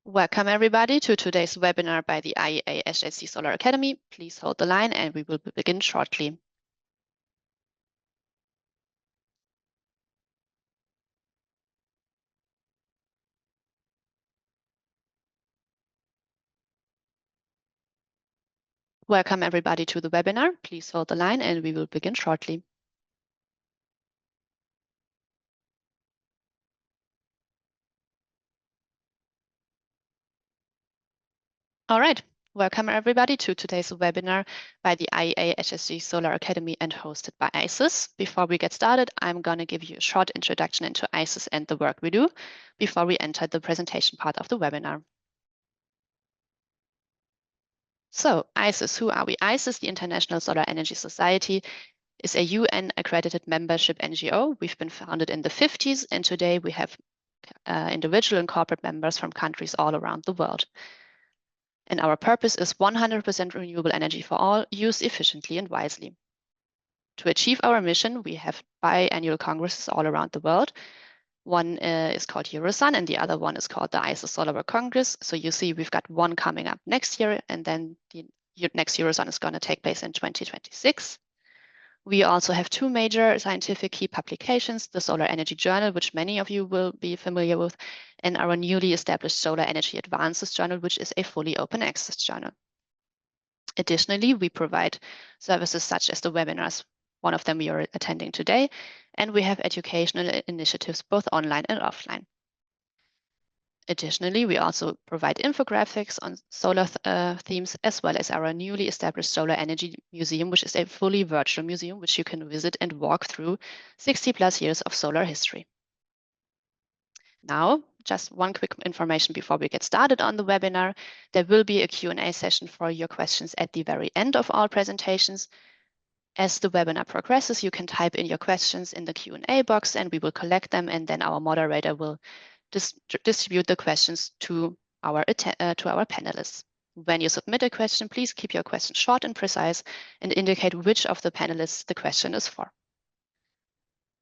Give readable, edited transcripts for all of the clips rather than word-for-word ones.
Welcome everybody to today's webinar by the IEA SHC Solar Academy. Please hold the line and we will begin shortly. Welcome everybody to the webinar. Please hold the line and we will begin shortly. All right. Welcome everybody to today's webinar by the IEA SHC Solar Academy and hosted by ISIS. Before we get started, I'm going to give you a short introduction into ISIS and the work we do before we enter the presentation part of the webinar. So ISIS, who are we? ISIS, the International Solar Energy Society, is a UN-accredited membership NGO. We've been founded in the 50s, and today we have individual and corporate members from countries all around the world. And our purpose is 100% renewable energy for all, used efficiently and wisely. To achieve our mission, we have biannual congresses all around the world. One is called Eurosun, and the other one is called the ISIS Solar World Congress. So you see we've got one coming up next year, and then the next Eurosun is going to take place in 2026. We also have two major scientific key publications, the Solar Energy Journal, which many of you will be familiar with, and our newly established Solar Energy Advances Journal, which is a fully open access journal. Additionally, we provide services such as the webinars, one of them we are attending today, and we have educational initiatives both online and offline. Additionally, we also provide infographics on solar themes, as well as our newly established Solar Energy Museum, which is a fully virtual museum, which you can visit and walk through 60 plus years of solar history. Now, just one quick information before we get started on the webinar. There will be a Q&A session for your questions at the very end of all presentations. As the webinar progresses, you can type in your questions in the Q&A box and we will collect them, and then our moderator will distribute the questions to our panelists. When you submit a question, please keep your question short and precise and indicate which of the panelists the question is for.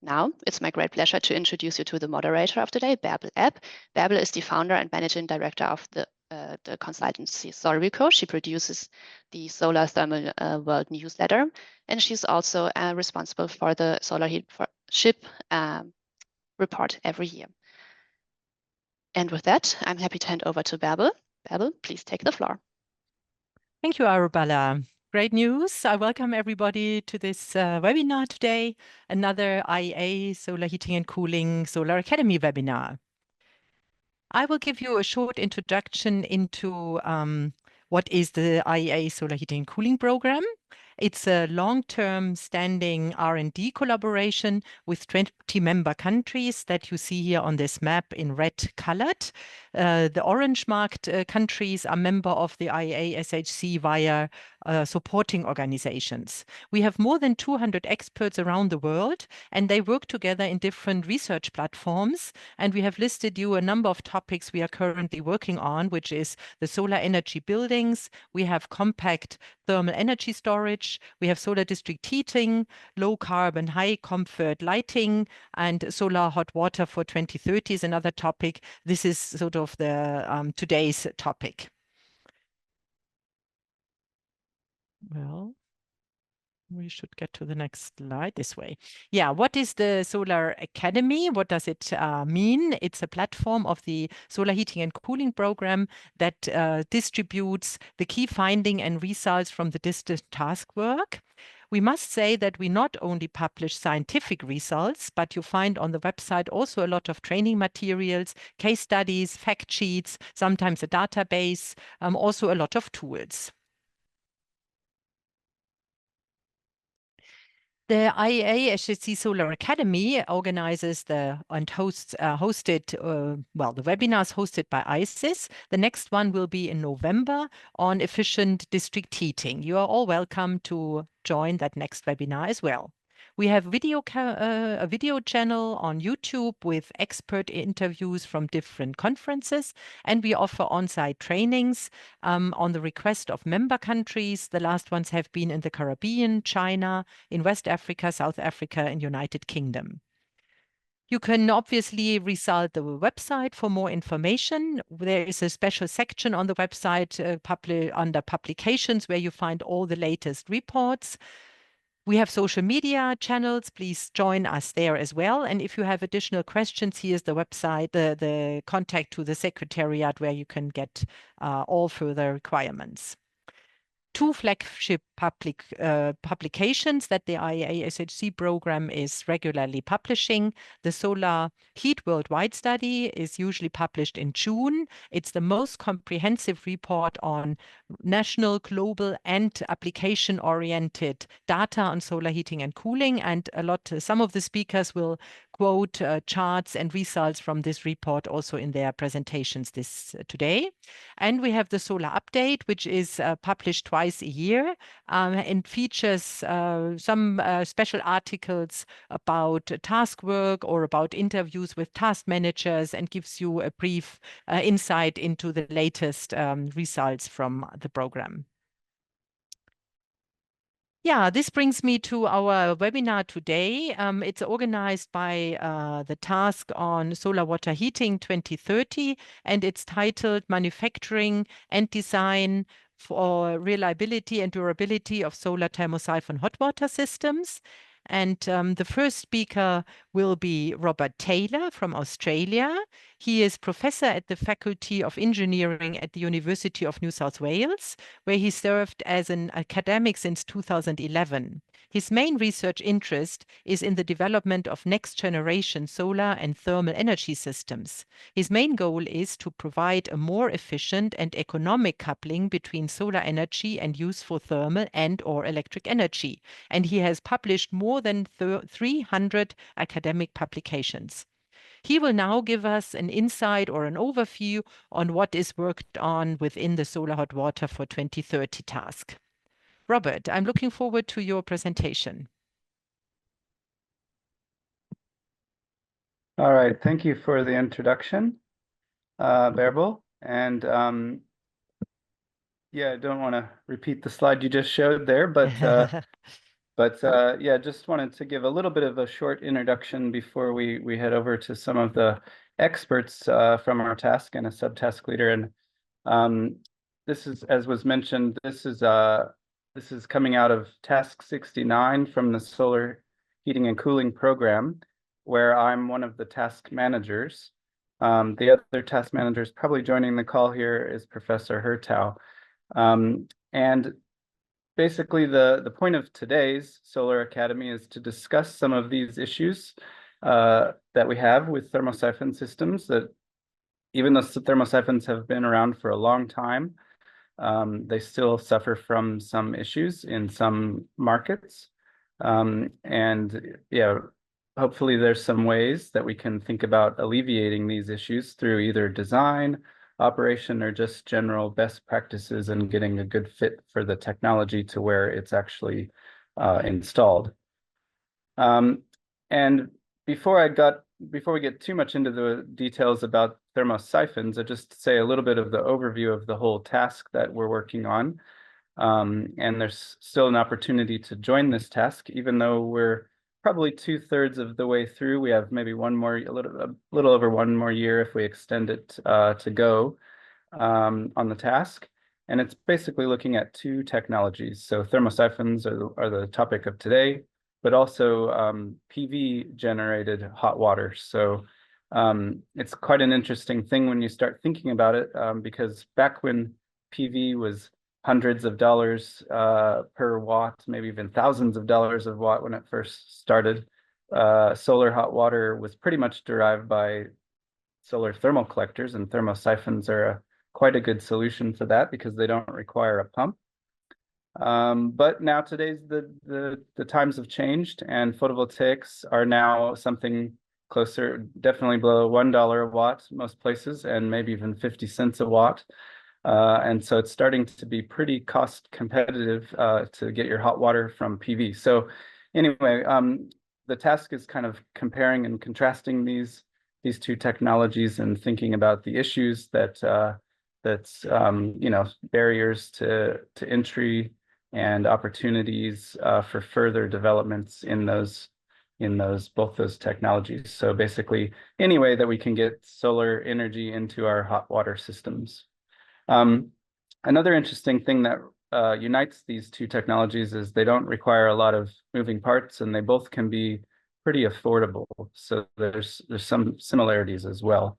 Now, it's my great pleasure to introduce you to the moderator of today, Bärbel Epp. Bärbel is the founder and managing director of the consultancy Solvico. She produces the Solar Thermal World newsletter, and she's also responsible for the Solar Heat Ship report every year. And with that, I'm happy to hand over to Bärbel. Bärbel, please take the floor. Thank you, Arabella. Great news. I welcome everybody to this webinar today, another IEA Solar Heating and Cooling Solar Academy webinar. I will give you a short introduction into what is the IEA Solar Heating and Cooling Program. It's a long-term standing R&D collaboration with 20 member countries that you see here on this map in red colored. The orange marked countries are member of the IEA SHC via supporting organizations. We have more than 200 experts around the world, and they work together in different research platforms. And we have listed you a number of topics we are currently working on, which is the solar energy buildings. We have compact thermal energy storage. We have solar district heating, low carbon, high comfort lighting, and solar hot water for 2030 is another topic. This is sort of the today's topic. Well, we should get to the next slide this way. Yeah, what is the Solar Academy? What does it mean? It's a platform of the Solar Heating and Cooling Program that distributes the key finding and results from the distant task work. We must say that we not only publish scientific results, but you find on the website also a lot of training materials, case studies, fact sheets, sometimes a database, also a lot of tools. The IEA SHC Solar Academy organizes and hosts the webinars hosted by ISIS. The next one will be in November on efficient district heating. You are all welcome to join that next webinar as well. We have a video channel on YouTube with expert interviews from different conferences, and we offer on-site trainings on the request of member countries. The last ones have been in the Caribbean, China, in West Africa, South Africa, and United Kingdom. You can obviously result the website for more information. There is a special section on the website under publications where you find all the latest reports. We have social media channels. Please join us there as well. And if you have additional questions, here's the website, the contact to the Secretariat where you can get all further requirements. Two flagship publications that the IEA SHC program is regularly publishing. The Solar Heat Worldwide study is usually published in June. It's the most comprehensive report on national, global, and application-oriented data on solar heating and cooling. And some of the speakers will quote charts and results from this report also in their presentations today. And we have the Solar Update, which is published twice a year and features some special articles about task work or about interviews with task managers and gives you a brief insight into the latest results from the program. Yeah, this brings me to our webinar today. It's organized by the Task on Solar Water Heating 2030, and it's titled Manufacturing and Design for Reliability and Durability of Solar Thermosyphon Hot Water Systems. And the first speaker will be Robert Taylor from Australia. He is professor at the Faculty of Engineering at the University of New South Wales, where he served as an academic since 2011. His main research interest is in the development of next-generation solar and thermal energy systems. His main goal is to provide a more efficient and economic coupling between solar energy and useful thermal and/or electric energy, and he has published more than 300 academic publications. He will now give us an insight or an overview on what is worked on within the Solar Hot Water for 2030 task. Robert, I'm looking forward to your presentation. All right, thank you for the introduction, Bärbel. And yeah, I don't want to repeat the slide you just showed there, but yeah, just wanted to give a little bit of a short introduction before we head over to some of the experts from our task and a subtask leader. And this is, as was mentioned, this is coming out of Task 69 from the Solar Heating and Cooling Program, where I'm one of the task managers. The other task managers probably joining the call here is Professor Hertau. And basically, the point of today's Solar Academy is to discuss some of these issues that we have with thermosyphon systems that, even though thermosyphons have been around for a long time, they still suffer from some issues in some markets. And yeah, hopefully there's some ways that we can think about alleviating these issues through either design, operation, or just general best practices and getting a good fit for the technology to where it's actually installed. And before we get too much into the details about thermosyphons, I'll just say a little bit of the overview of the whole task that we're working on. And there's still an opportunity to join this task, even though we're probably 2/3 of the way through. We have maybe a little over one more year if we extend it to go on the task. And it's basically looking at two technologies. So thermosyphons are the topic of today, but also PV generated hot water. So it's quite an interesting thing when you start thinking about it, because back when PV was hundreds of dollars per watt, maybe even thousands of dollars of watt when it first started, solar hot water was pretty much derived by solar thermal collectors, and thermosyphons are quite a good solution for that because they don't require a pump. But now the times have changed, and photovoltaics are now something closer, definitely below $1 a watt most places, and maybe even 50 cents a watt. And so it's starting to be pretty cost competitive to get your hot water from PV. So anyway, the task is kind of comparing and contrasting these two technologies and thinking about the issues that's barriers to entry and opportunities for further developments in those in both those technologies. So basically, any way that we can get solar energy into our hot water systems. Another interesting thing that unites these two technologies is they don't require a lot of moving parts, and they both can be pretty affordable. So there's some similarities as well.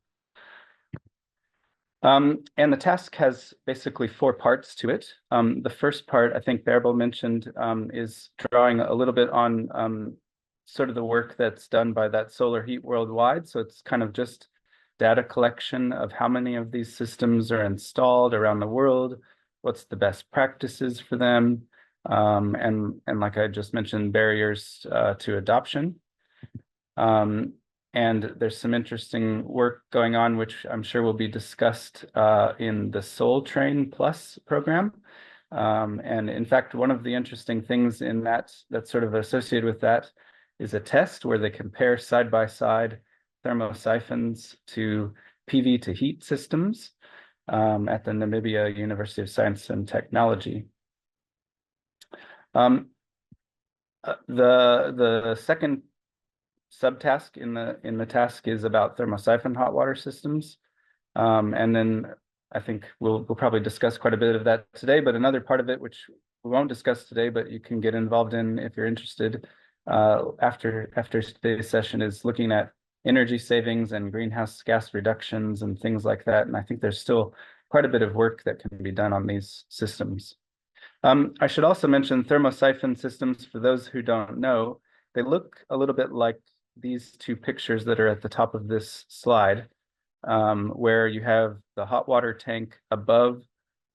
And the task has basically 4 parts to it. The first part, I think Bärbel mentioned, is drawing a little bit on sort of the work that's done by that Solar Heat Worldwide. So it's kind of just data collection of how many of these systems are installed around the world, what's the best practices for them, and like I just mentioned, barriers to adoption. And there's some interesting work going on, which I'm sure will be discussed in the Sol Train Plus program. And in fact, one of the interesting things in that's sort of associated with that is a test where they compare side-by-side thermosyphons to PV to heat systems at the Namibia University of Science and Technology. The second subtask in the task is about thermosyphon hot water systems. And then I think we'll probably discuss quite a bit of that today, but another part of it, which we won't discuss today, but you can get involved in if you're interested after today's session, is looking at energy savings and greenhouse gas reductions and things like that. And I think there's still quite a bit of work that can be done on these systems. I should also mention thermosyphon systems. For those who don't know, they look a little bit like these 2 pictures that are at the top of this slide, where you have the hot water tank above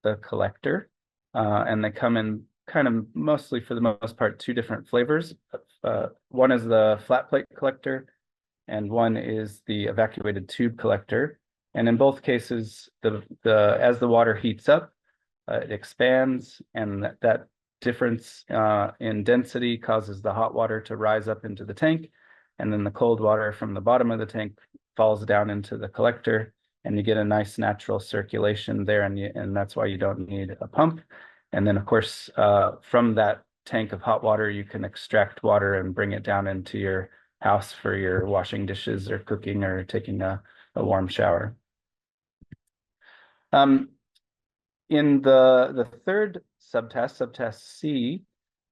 the collector, and they come in kind of mostly, for the most part, 2 different flavors. One is the flat plate collector, and one is the evacuated tube collector. And in both cases, as the water heats up, it expands, and that difference in density causes the hot water to rise up into the tank, and then the cold water from the bottom of the tank falls down into the collector, and you get a nice natural circulation there, and that's why you don't need a pump. And then, of course, from that tank of hot water, you can extract water and bring it down into your house for your washing dishes or cooking or taking a warm shower. In the third subtask C,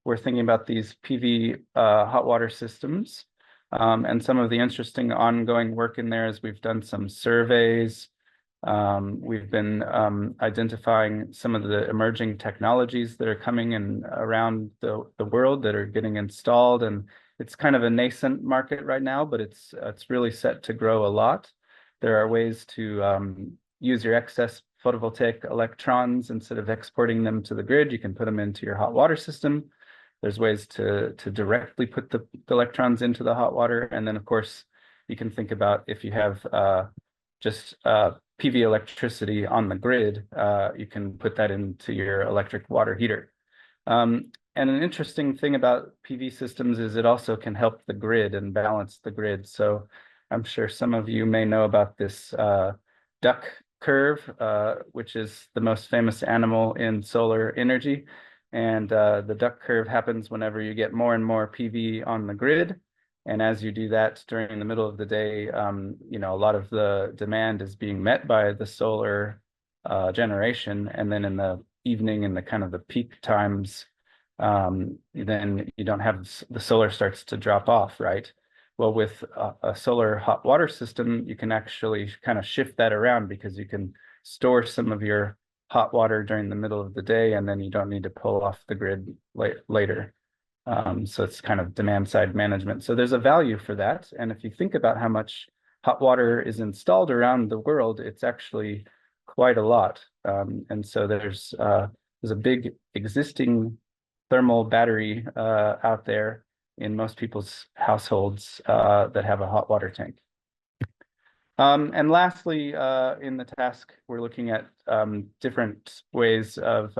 we're thinking about these PV hot water systems. And some of the interesting ongoing work in there is we've done some surveys. We've been identifying some of the emerging technologies that are coming in around the world that are getting installed. And it's kind of a nascent market right now, but it's really set to grow a lot. There are ways to use your excess photovoltaic electrons. Instead of exporting them to the grid, you can put them into your hot water system. There's ways to directly put the electrons into the hot water. And then, of course, you can think about if you have just PV electricity on the grid, you can put that into your electric water heater. And an interesting thing about PV systems is it also can help the grid and balance the grid. So I'm sure some of you may know about this duck curve, which is the most famous animal in solar energy. And the duck curve happens whenever you get more and more PV on the grid. And as you do that during the middle of the day, you know, a lot of the demand is being met by the solar generation. And then in the evening, in the kind of the peak times, then you don't have, the solar starts to drop off, right? Well, with a solar hot water system, you can actually kind of shift that around, because you can store some of your hot water during the middle of the day, and then you don't need to pull off the grid later. So it's kind of demand side management. So there's a value for that. And if you think about how much hot water is installed around the world, it's actually quite a lot. And so there's a big existing thermal battery out there in most people's households that have a hot water tank. And lastly, in the task, we're looking at different ways of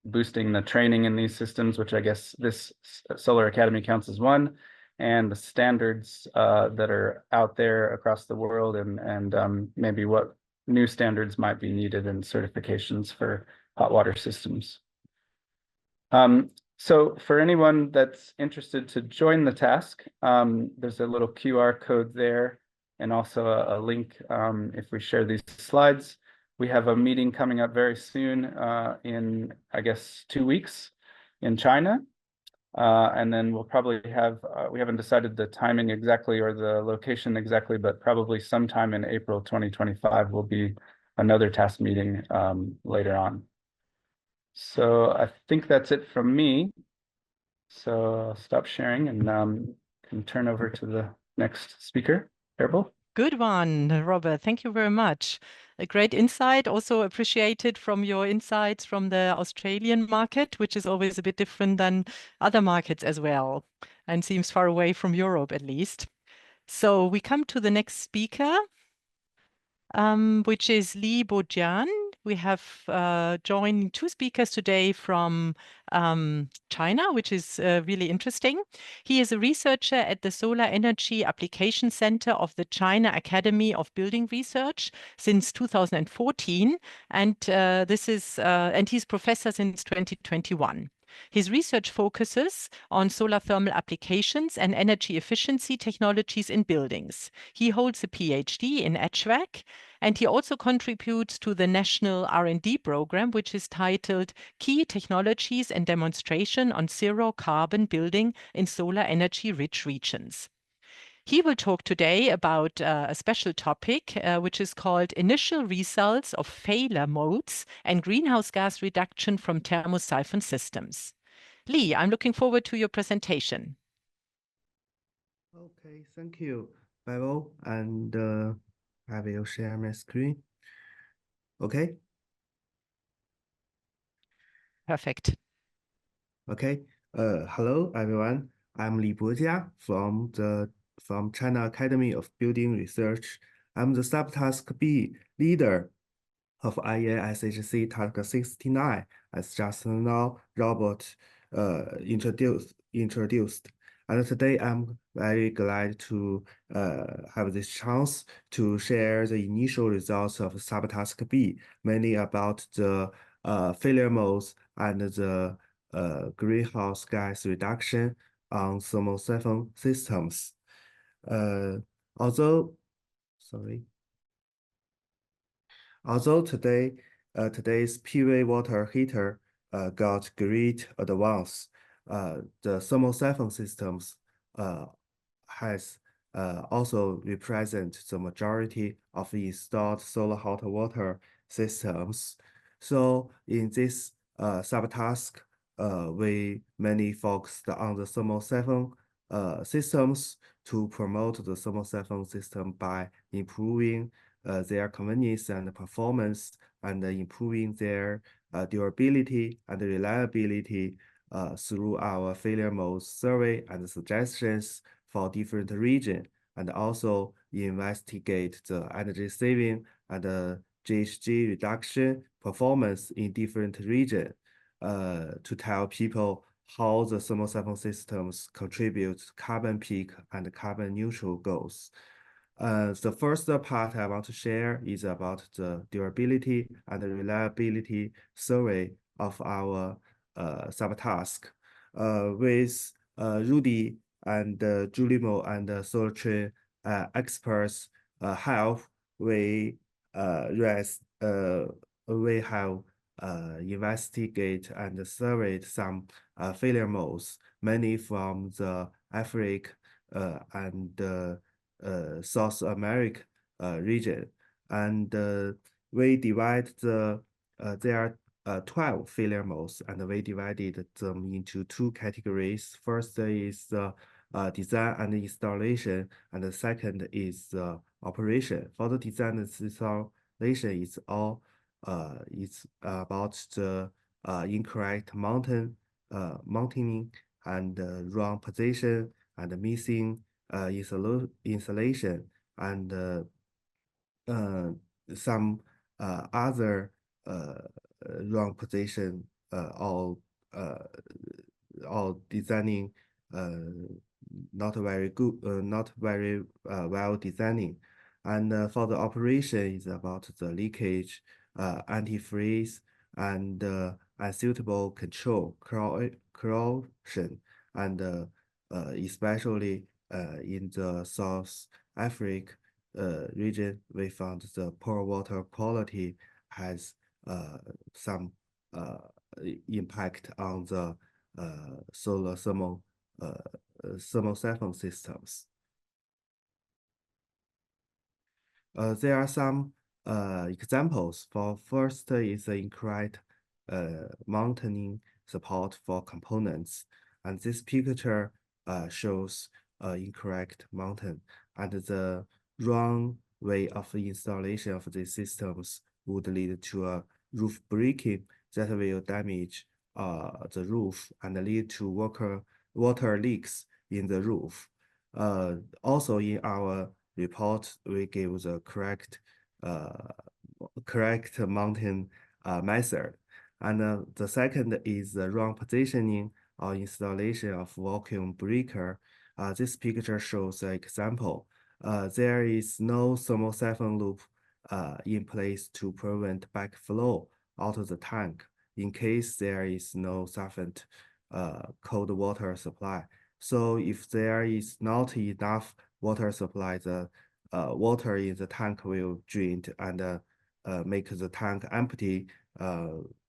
boosting the training in these systems, which I guess this Solar Academy counts as one, and the standards that are out there across the world, and maybe what new standards might be needed in certifications for hot water systems. So for anyone that's interested to join the task, there's a little QR code there and also a link if we share these slides. We have a meeting coming up very soon in, I guess, 2 weeks in China. And then we'll probably have, we haven't decided the timing exactly or the location exactly, but probably sometime in April 2025 will be another task meeting later on. So I think that's it from me. So I'll stop sharing and can turn over to the next speaker, Erbil. Good one, Robert. Thank you very much. A great insight, also appreciated from your insights from the Australian market, which is always a bit different than other markets as well, and seems far away from Europe at least. So we come to the next speaker, which is Li Bojian. We have joined 2 speakers today from China, which is really interesting. He is a researcher at the Solar Energy Application Center of the China Academy of Building Research since 2014, and he's professor since 2021. His research focuses on solar thermal applications and energy efficiency technologies in buildings. He holds a PhD in HVAC, and he also contributes to the national R&D program, which is titled Key Technologies and Demonstration on Zero Carbon Building in Solar Energy-Rich Regions. He will talk today about a special topic, which is called Initial Results of Failure Modes and Greenhouse Gas Reduction from Thermosyphon Systems. Li, I'm looking forward to your presentation. Okay, thank you, Bevel, and I will share my screen. Okay. Perfect. Okay. Hello, everyone. I'm Li Bojia from China Academy of Building Research. I'm the subtask B leader of IEA SHC Task 69, as just now Robert introduced. And today I'm very glad to have this chance to share the initial results of subtask B, mainly about the failure modes and the greenhouse gas reduction on thermosyphon systems. Although today's PV water heater got great advance, the thermosyphon systems has also represent the majority of installed solar hot water systems. So in this subtask, we mainly focused on the thermosyphon systems to promote the thermosyphon system by improving their convenience and performance, and improving their durability and reliability through our failure mode survey and suggestions for different regions, and also investigate the energy saving and GHG reduction performance in different regions to tell people how the thermosyphon systems contribute to carbon peak and carbon neutral goals. The first part I want to share is about the durability and the reliability survey of our subtask. With Rudy and Julimo and SolarTrain experts help, we have investigate and surveyed some failure modes, mainly from the Africa and South America region, and we divide there are 12 failure modes, and we divided them into 2 categories. First is design and installation, and the second is operation. For the design and installation, it's all it's about the incorrect mounting and wrong position and missing insulation, and some other wrong position or designing not very good, not very well designing. And for the operation is about the leakage, antifreeze, and unsuitable control, corrosion, and especially in the South Africa region, we found the poor water quality has some impact on the solar thermosyphon systems. There are some examples. For first is the incorrect mounting support for components, and this picture shows incorrect mounting, and the wrong way of installation of these systems would lead to a roof breaking that will damage the roof and lead to water leaks in the roof. Also in our report, we give the correct mounting method. And the second is the wrong positioning or installation of vacuum breaker. This picture shows an example. There is no thermosyphon loop in place to prevent backflow out of the tank in case there is no sufficient cold water supply. So if there is not enough water supply, the water in the tank will drain and make the tank empty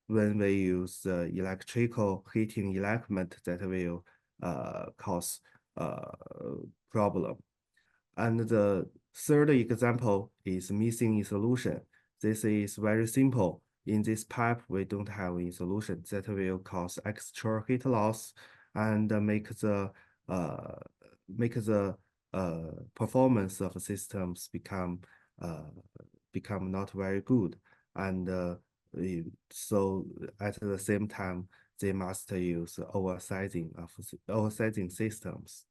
when we use the electrical heating element that will cause problem. And the third example is missing in solution. This is very simple. In this pipe, we don't have a solution that will cause extra heat loss and make the performance of systems become not very good. And so at the same time, they must use oversizing systems.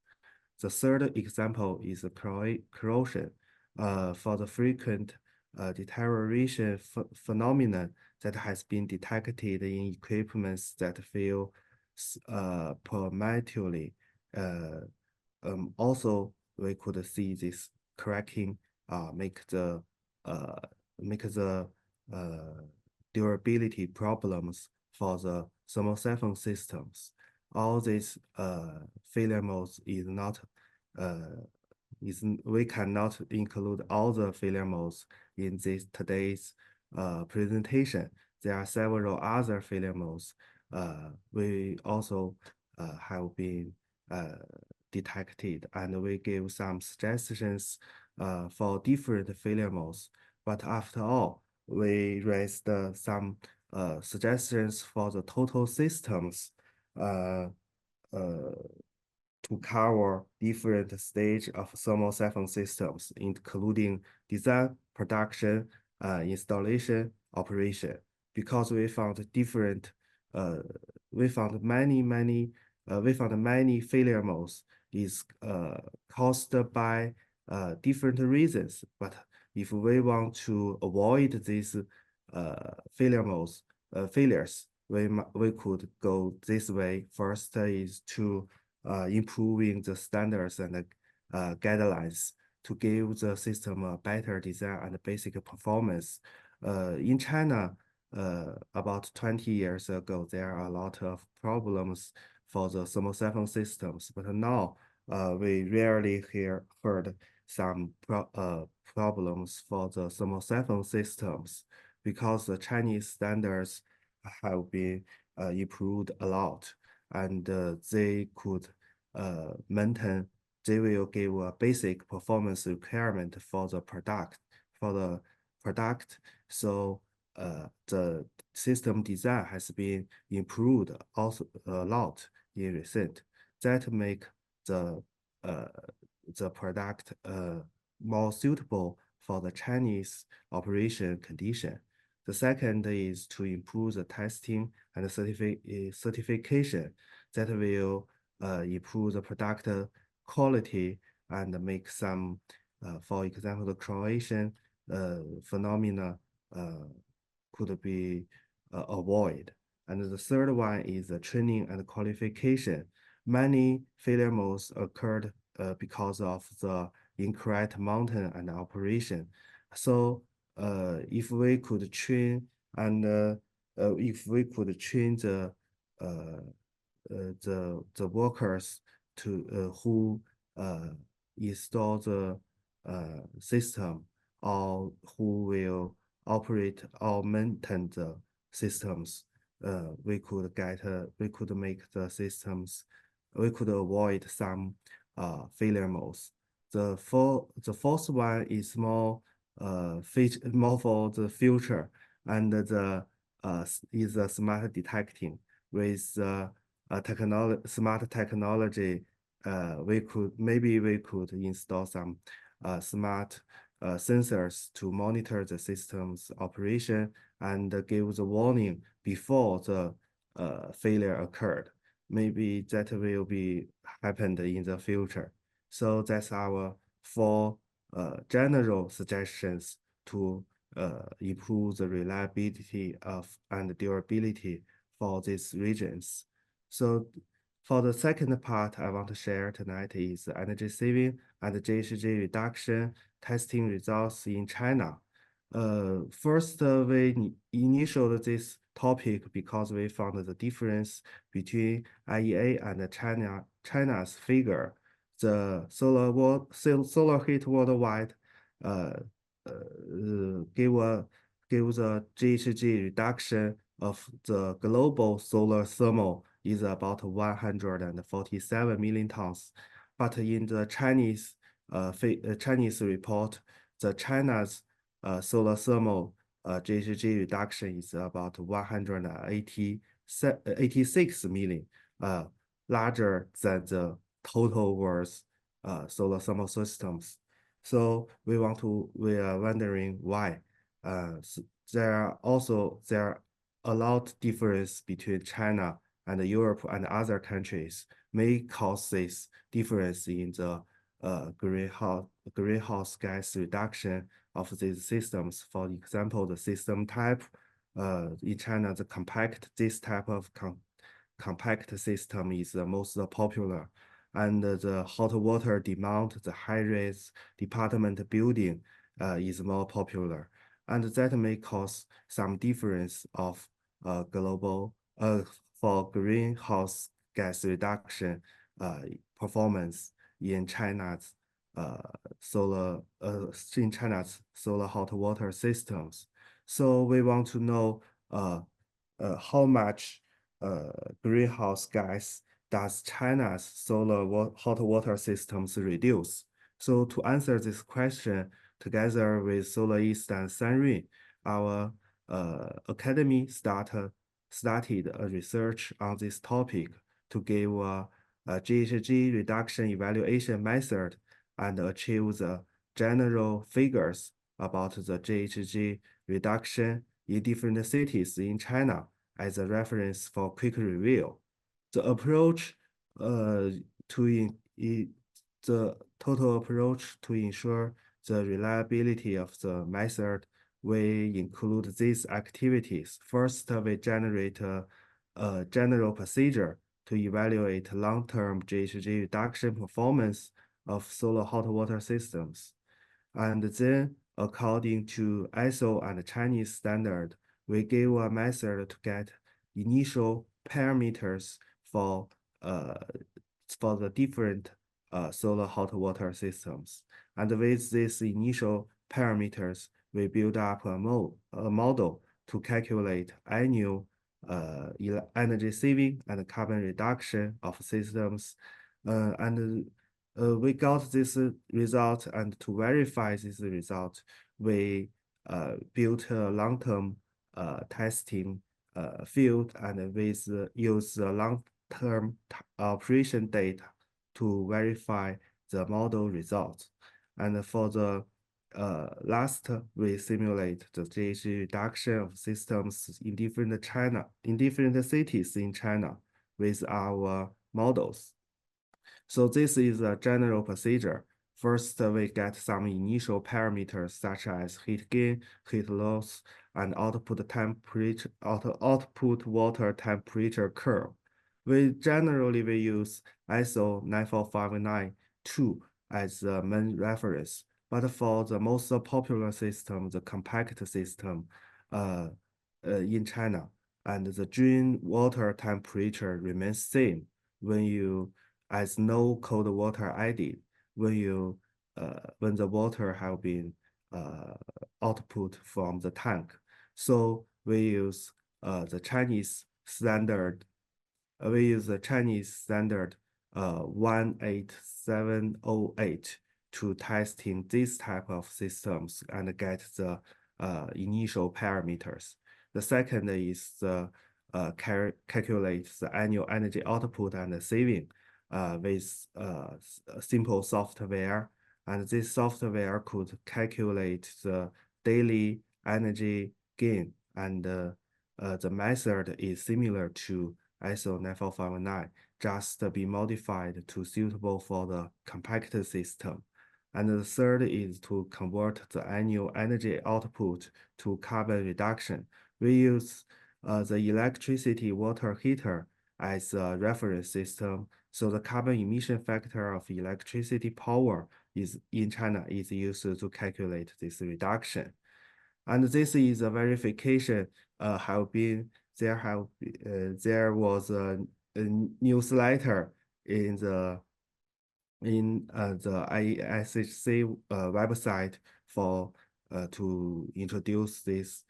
The third example is corrosion. For the frequent deterioration phenomenon that has been detected in equipments that fail prematurely. Also, we could see this cracking make the durability problems for the thermosyphon systems. All these failure modes is not we cannot include all the failure modes in today's presentation. There are several other failure modes. We also have been detected, and we give some suggestions for different failure modes. But after all, we raised some suggestions for the total systems to cover different stages of thermosyphon systems, including design, production, installation, operation. Because we found many failure modes is caused by different reasons. But if we want to avoid these failures, we could go this way. First is to improving the standards and guidelines to give the system a better design and basic performance. In China, about 20 years ago, there are a lot of problems for the thermosyphon systems, but now we rarely heard some problems for the thermosyphon systems because the Chinese standards have been improved a lot, and they could maintain. They will give a basic performance requirement for the product. So the system design has been improved also a lot in recent. That make the product more suitable for the Chinese operation condition. The second is to improve the testing and certification that will improve the product quality and make some, for example, the corrosion phenomena could be avoided. And the third one is the training and qualification. Many failure modes occurred because of the incorrect mounting and operation. So if we could train and if we could train the workers to who install the system, or who will operate or maintain the systems. We could make the systems, we could avoid some failure modes. The fourth one is more more for the future, and the is a smart detecting with smart technology. We could install some smart sensors to monitor the system's operation and give the warning before the failure occurred. Maybe that will be happened in the future. So that's our 4 general suggestions to improve the reliability of and durability for these regions. So for the second part I want to share tonight is energy saving and GHG reduction testing results in China. First, we initiated this topic because we found the difference between IEA and China's figure. The solar heat worldwide give the GHG reduction of the global solar thermal is about 147 million tons. But in the Chinese report, the China's solar thermal GHG reduction is about 186 million, larger than the total world's solar thermal systems. So we are wondering why. There are a lot difference between China and Europe and other countries may cause this difference in the greenhouse gas reduction of these systems. For example, the system type in China, this type of compact system is the most popular, and the hot water demand, the high-rise department building is more popular, and that may cause some difference of global for greenhouse gas reduction performance in China's solar hot water systems. So we want to know how much greenhouse gas does China's hot water systems reduce? So to answer this question, together with Solar East and Sunrin, our academy started a research on this topic to give a GHG reduction evaluation method and achieve the general figures about the GHG reduction in different cities in China as a reference for quick review. The approach the total approach to ensure the reliability of the method, we include these activities. First, we generate a general procedure to evaluate long-term GHG reduction performance of solar hot water systems. And then, according to ISO and Chinese standard, we give a method to get initial parameters for the different solar hot water systems. And with these initial parameters, we build up a model to calculate annual energy saving and carbon reduction of systems. We got this result, and to verify this result, we built a long-term testing field, and use the long-term operation data to verify the model results. And for the last, we simulate the GHG reduction of systems in different cities in China with our models. So this is a general procedure. First, we get some initial parameters such as heat gain, heat loss, and output water temperature curve. We use ISO 94592 as the main reference. But for the most popular system, the compact system in China, and the drain water temperature remains same when you as no cold water added when the water have been output from the tank. So we use the Chinese standard. 18708 to testing this type of systems and get the initial parameters. The second is calculate the annual energy output and saving with simple software. And this software could calculate the daily energy gain. And the method is similar to ISO 9459, just be modified to suitable for the compact system. And the third is to convert the annual energy output to carbon reduction. We use the electricity water heater as a reference system. So the carbon emission factor of electricity power in China is used to calculate this reduction. And this is a verification there was a newsletter in the IEA SHC website for to introduce this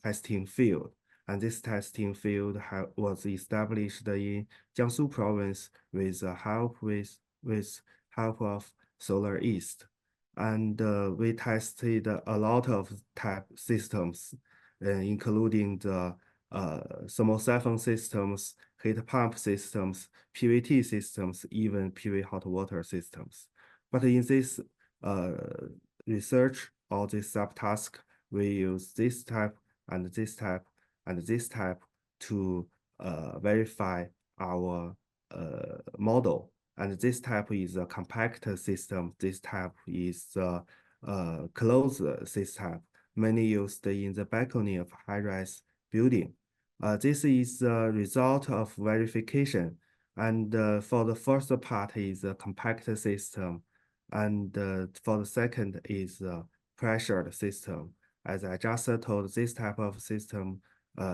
testing field. And this testing field was established in Jiangsu province with help of Solar East. And we tested a lot of type systems, including the Thermosyphon systems, heat pump systems, PVT systems, even PV hot water systems. But in this research or this subtask, we use this type and this type and this type to verify our model. And this type is a compact system. This type is a closed system, mainly used in the balcony of high-rise building. This is a result of verification. And for the first part is a compact system. And for the second is a pressured system. As I just told, this type of system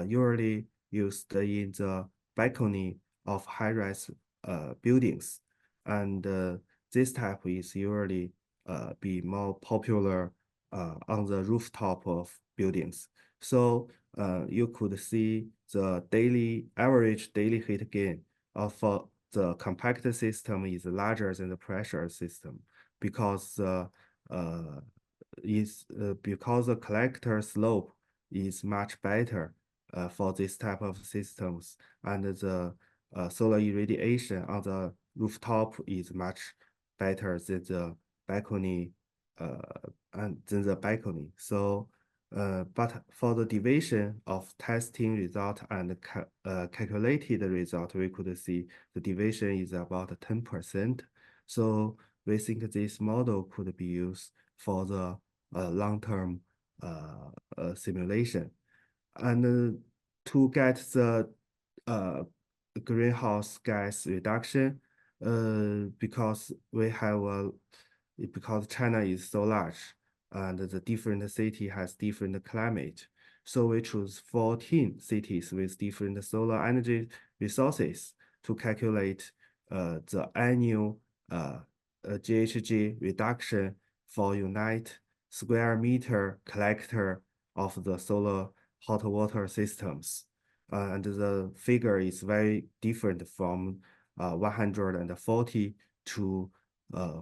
usually used in the balcony of high-rise buildings. And this type is usually be more popular on the rooftop of buildings. So you could see the average daily heat gain of the compact system is larger than the pressure system because because the collector slope is much better for this type of systems, and the solar irradiation on the rooftop is much better than the balcony So, but for the deviation of testing result and calculated result, we could see the deviation is about 10%. So we think this model could be used for the long-term simulation. And to get the greenhouse gas reduction, because China is so large and the different city has different climate. So we choose 14 cities with different solar energy resources to calculate the annual GHG reduction for unit square meter collector of the solar hot water systems. And the figure is very different from 140 to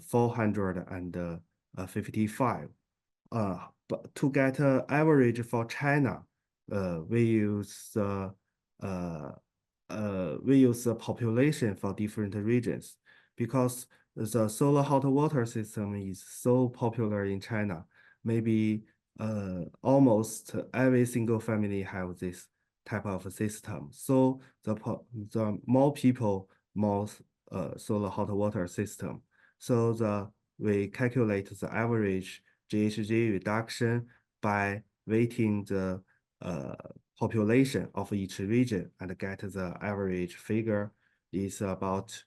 455. But to get an average for China, we use the population for different regions because the solar hot water system is so popular in China. Maybe almost every single family have this type of system. So the more people, more solar hot water system. So we calculate the average GHG reduction by weighting the population of each region and get the average figure is about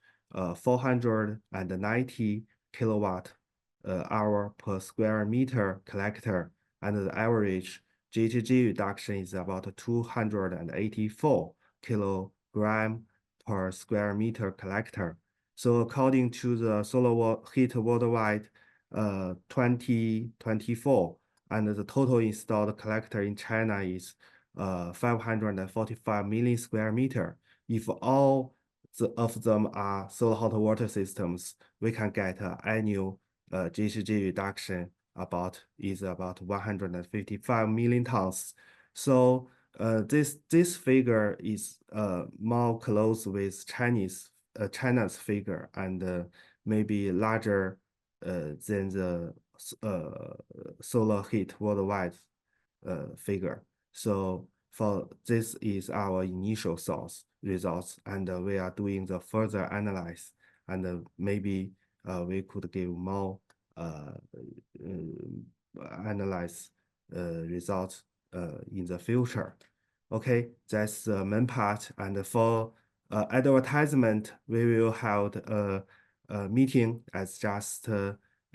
490 kilowatt hour per square meter collector, and the average GHG reduction is about 284 kilogram per square meter collector. So according to the Solar Heat Worldwide 2024, and the total installed collector in China is 545 million square meter. If all of them are solar hot water systems, we can get an annual GHG reduction about 155 million tons. So this figure is more close with China's figure, and maybe larger than the solar heat worldwide figure. So for this is our initial results, and we are doing the further analysis, and maybe we could give more analyze results in the future. Okay, that's the main part. And for advertisement, we will have a meeting, as just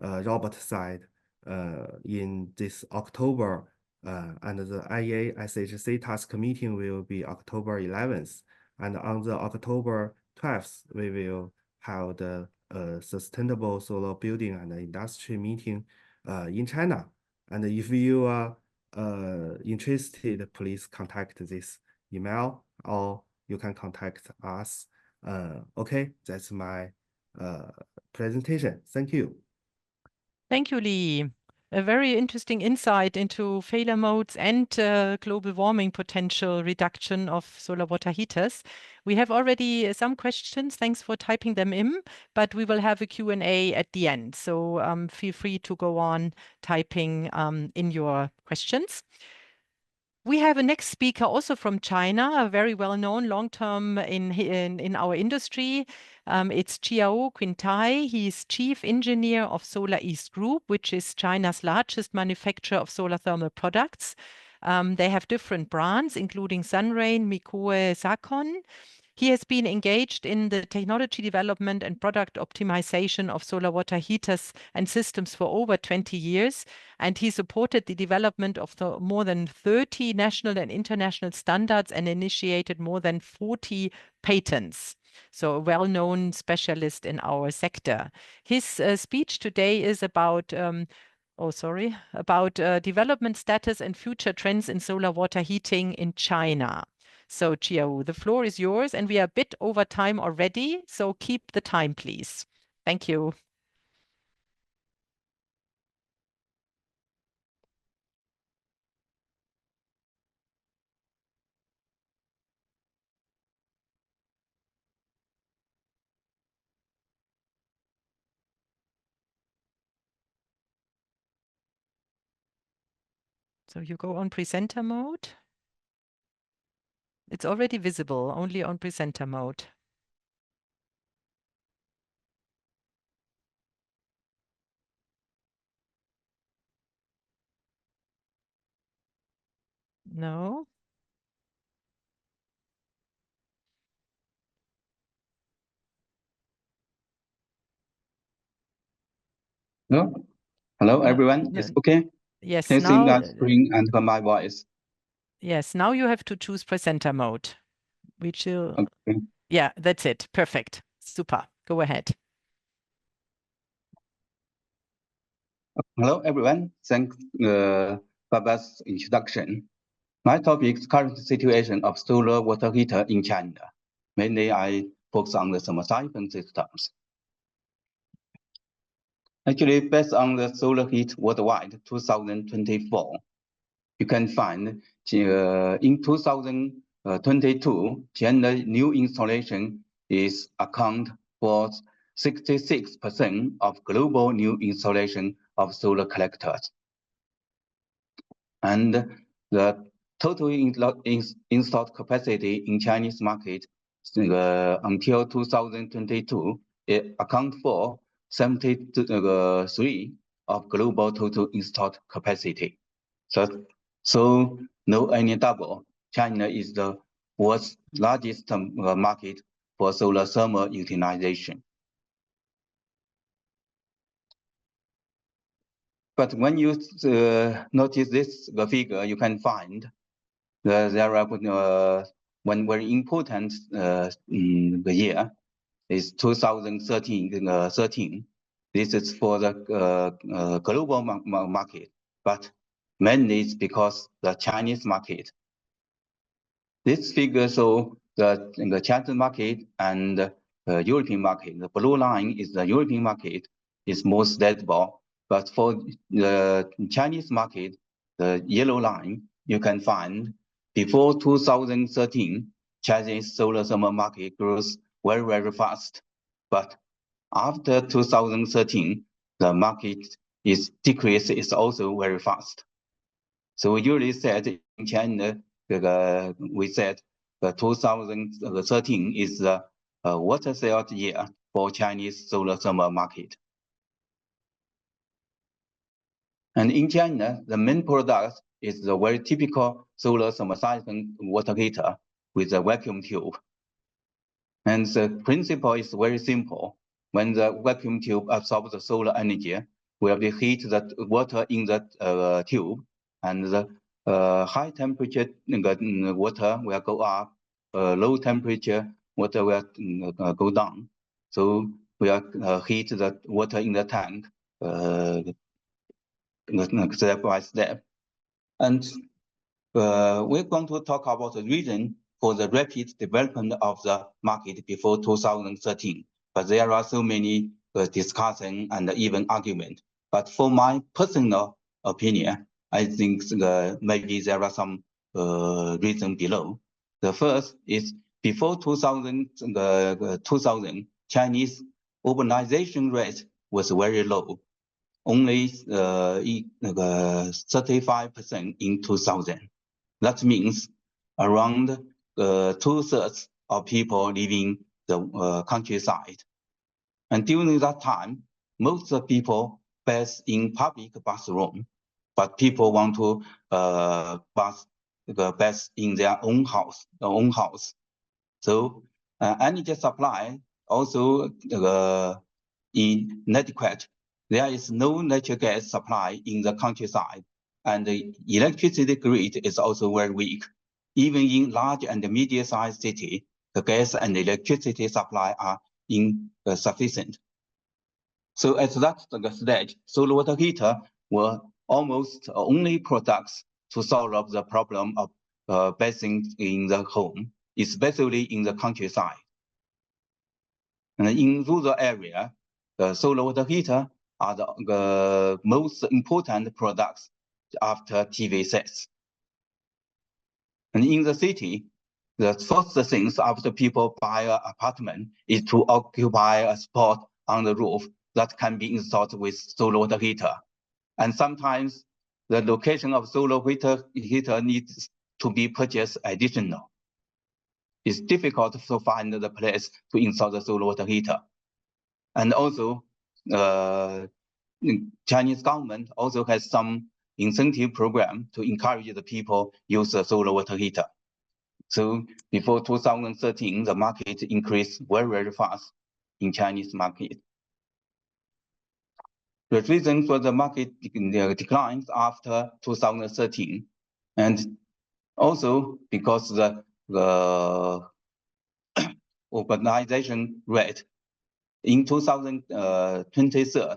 Robert said, in this October, and the IEA SHC task meeting will be October 11th. And on the October 12th, we will have the sustainable solar building and industry meeting in China. And if you are interested, please contact this email, or you can contact us. Okay, that's my presentation. Thank you. Thank you, Lee. A very interesting insight into failure modes and global warming potential reduction of solar water heaters. We have already some questions. Thanks for typing them in, but we will have a Q&A at the end. So feel free to go on typing in your questions. We have a next speaker also from China, a very well-known long-term in our industry. It's Chiao Quintai. He's Chief Engineer of Solar East Group, which is China's largest manufacturer of solar thermal products. They have different brands, including Sunrain, Mikoe, Sakon. He has been engaged in the technology development and product optimization of solar water heaters and systems for over 20 years. And he supported the development of more than 30 national and international standards and initiated more than 40 patents. So a well-known specialist in our sector. His speech today is about development status and future trends in solar water heating in China. So Chiao, the floor is yours, and we are a bit over time already, so keep the time, please. Thank you. So you go on presenter mode. It's already visible, only on presenter mode. No. No? Hello, everyone. No. It's okay? Yes, Can you see now. my screen and hear my voice? Yes, now you have to choose presenter mode. Which will. Okay. Yeah, that's it. Perfect. Super. Go ahead. Hello, everyone. Thanks Baba's introduction. My topic is current situation of solar water heater in China. Mainly, I focus on the Thermosyphon systems. Actually, based on the Solar Heat Worldwide 2024, you can find in 2022, China new installation is account for 66% of global new installation of solar collectors. And the total installed capacity in Chinese market until 2022, it account for 73% of global total installed capacity. So no any double. China is the world's largest market for solar thermal utilization. But when you notice this figure, you can find there are one very important the year is 2013. This is for the global market, but mainly it's because the Chinese market. This figure shows the Chinese market and European market. The blue line is the European market, is more stable. But for the Chinese market, the yellow line, you can find before 2013, Chinese solar thermal market grows very, very fast. But after 2013, the market is decrease is also very fast. So we usually said in China, we said 2013 is the water sales year for Chinese solar thermal market. And in China, the main product is the very typical solar thermosyphon water heater with a vacuum tube. And the principle is very simple. When the vacuum tube absorbs the solar energy, will be heat the water in the tube, and the high temperature water will go up, low temperature water will go down. So we will heat the water in the tank step by step. And we're going to talk about the reason for the rapid development of the market before 2013. But there are so many discussion and even argument. But for my personal opinion, I think maybe there are some reason below. The first is before 2000, Chinese urbanization rate was very low, only 35% in 2000. That means around 2/3 of people living the countryside. And during that time, most of people bath in public bathroom, but people want to bath in their own house, So energy supply also inadequate. There is no natural gas supply in the countryside, and the electricity grid is also very weak. Even in large and medium-sized city, the gas and electricity supply are insufficient. So at that stage, solar water heater were almost only products to solve the problem of bathing in the home, especially in the countryside. And in rural area, the solar water heater are the most important products after TV sets. And in the city, the first things after people buy an apartment is to occupy a spot on the roof that can be installed with solar water heater. And sometimes the location of solar heater needs to be purchased additional. It's difficult to find the place to install the solar water heater. And also, Chinese government also has some incentive program to encourage the people use the solar water heater. So before 2013, the market increased very, very fast in Chinese market. The reason for the market declines after 2013, and also because the urbanization rate in 2023,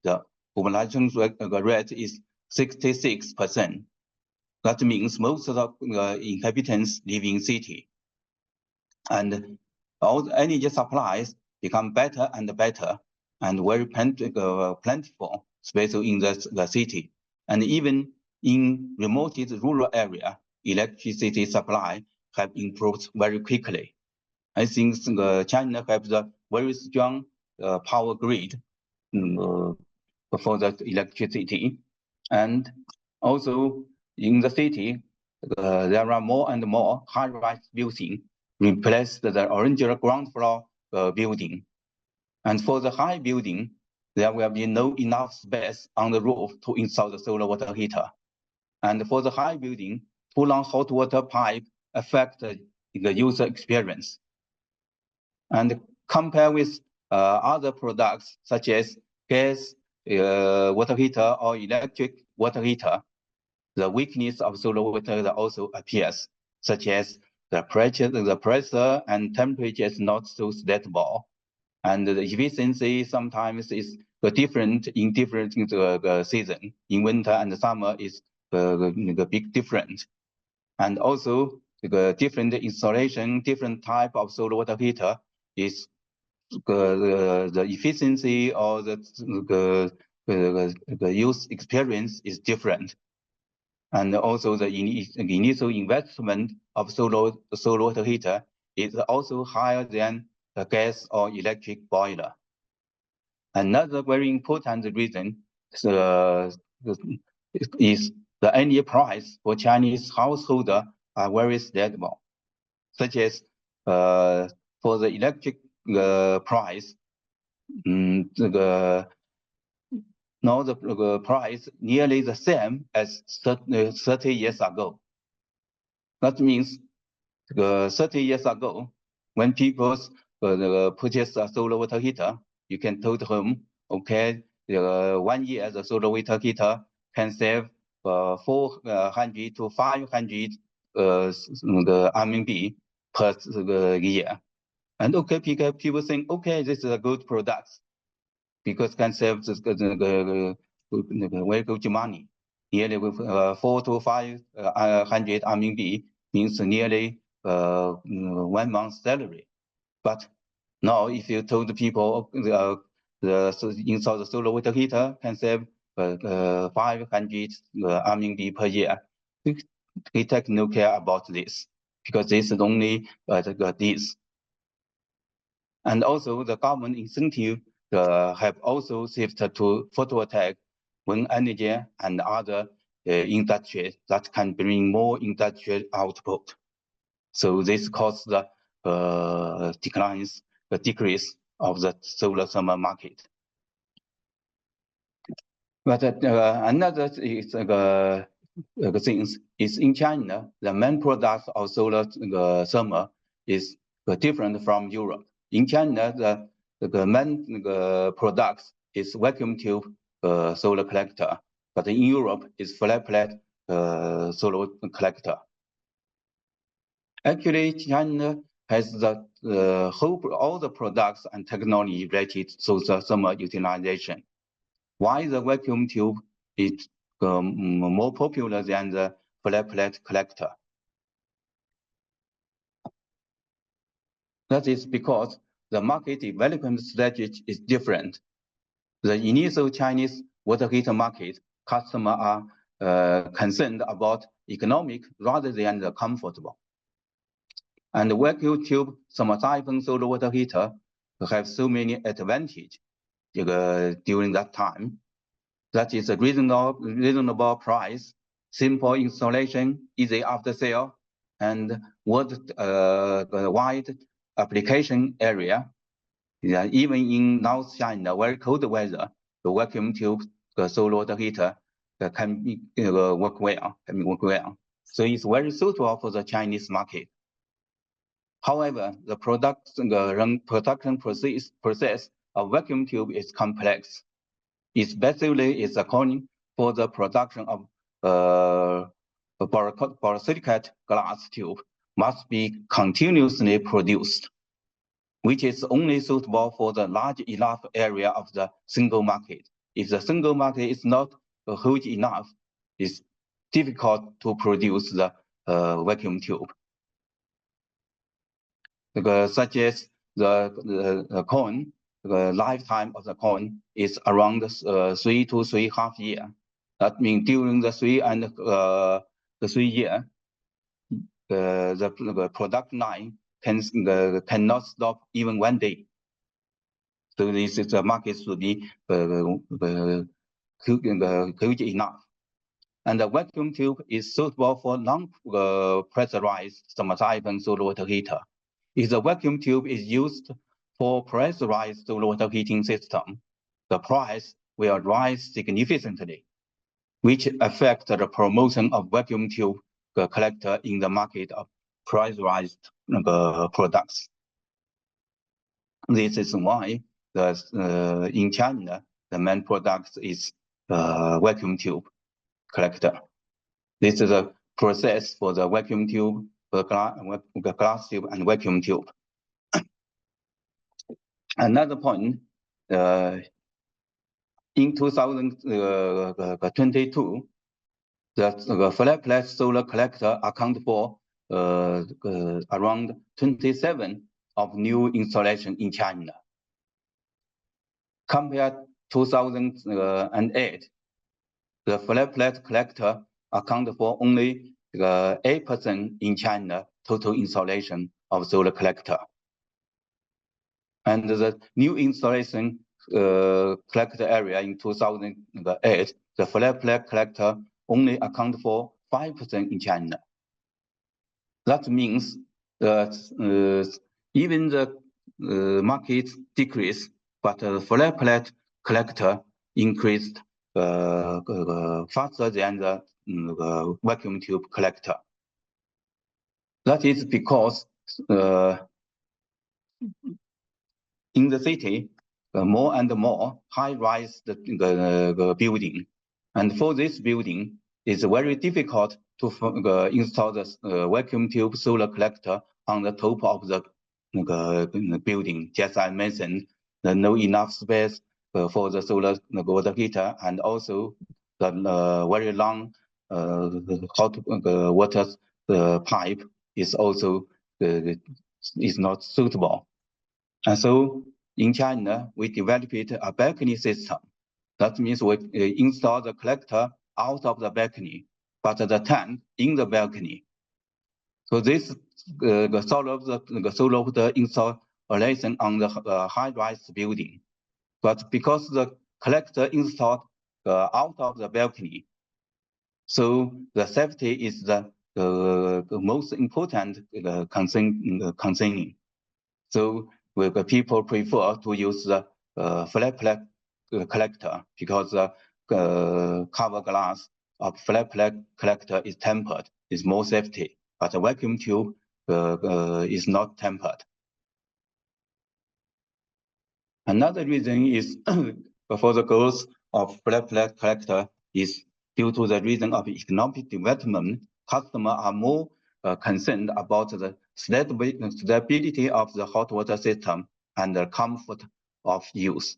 the urbanization rate is 66%. That means most of the inhabitants live in city, and all the energy supplies become better and better, and very plentiful, especially in the city. And even in remote rural area, electricity supply have improved very quickly. I think China has a very strong power grid for the electricity. And also in the city, there are more and more high-rise buildings replace the original ground floor building. And for the high building, there will be no enough space on the roof to install the solar water heater. And for the high building, too long hot water pipe affect the user experience. And compare with other products such as gas water heater or electric water heater, the weakness of solar water heater also appears, such as the pressure and temperature is not so stable, and the efficiency sometimes is different in different season. In winter and summer is the big difference, and also the different installation, different type of solar water heater is the efficiency or the use experience is different. And also the initial investment of solar water heater is also higher than the gas or electric boiler. Another very important reason is the annual price for Chinese householder are very stable, such as for the electric price, now the price nearly the same as 30 years ago. That means 30 years ago, when people purchase a solar water heater, you can tell them, okay, 1 year the solar water heater can save 400 to 500 RMB per year. And okay, people think, okay, this is a good product because can save very good money. Nearly with 400 to 500 RMB means nearly 1 month's salary. But now, if you told the people install the solar water heater can save 500 RMB per year, we take no care about this because this is only this. And also the government incentive have also shifted to photovoltaic, wind energy, and other industries that can bring more industrial output. So this caused the decrease of the solar thermal market. But another is things is in China, the main product of solar thermal is different from Europe. In China, the main products is vacuum tube solar collector, but in Europe is flat plate solar collector. Actually, China has all the products and technology related to the thermal utilization. Why the vacuum tube is more popular than the flat plate collector? That is because the market development strategy is different. The initial Chinese water heater market customers are concerned about economic rather than the comfortable. And the vacuum tube Thermosyphon solar water heater have so many advantages during that time. That is a reasonable price, simple installation, easy after sale, and wide application area. Yeah, even in North China, very cold weather, the vacuum tube solar water heater can work well. So it's very suitable for the Chinese market. However, the production process of vacuum tube is complex. Especially is accounting for the production of borosilicate glass tube must be continuously produced, which is only suitable for the large enough area of the single market. If the single market is not huge enough, it's difficult to produce the vacuum tube. Such as the cone, the lifetime of the cone is around 3 to 3.5 years. That means during the 3 years, the product line cannot stop even 1 day. So this is the market should be huge enough. And the vacuum tube is suitable for non-pressurized Thermosyphon solar water heater. If the vacuum tube is used for pressurized solar water heating system, the price will rise significantly, which affects the promotion of vacuum tube collector in the market of pressurized products. This is why in China, the main product is vacuum tube collector. This is a process for the vacuum tube, the glass tube, and vacuum tube. Another point, in 2022, the flat plate solar collector account for around 27 of new installation in China. Compared to 2008, the flat plate collector account for only 8% in China total installation of solar collector. And the new installation collector area in 2008, the flat plate collector only account for 5% in China. That means that even the market decreased, but the flat plate collector increased faster than the vacuum tube collector. That is because in the city, more and more high-rise the building. And for this building, it's very difficult to install the vacuum tube solar collector on the top of the building. Just as I mentioned, there's no enough space for the solar water heater, and also the very long hot water pipe is also is not suitable. And so in China, we developed a balcony system. That means we install the collector out of the balcony, but the tank in the balcony. So this solves the installation on the high-rise building. But because the collector installed out of the balcony, so the safety is the most important concern. So people prefer to use the flat plate collector because the cover glass of flat plate collector is tempered, is more safety, but the vacuum tube is not tempered. Another reason is for the growth of flat plate collector is due to the reason of economic development. Customers are more concerned about the stability of the hot water system and the comfort of use.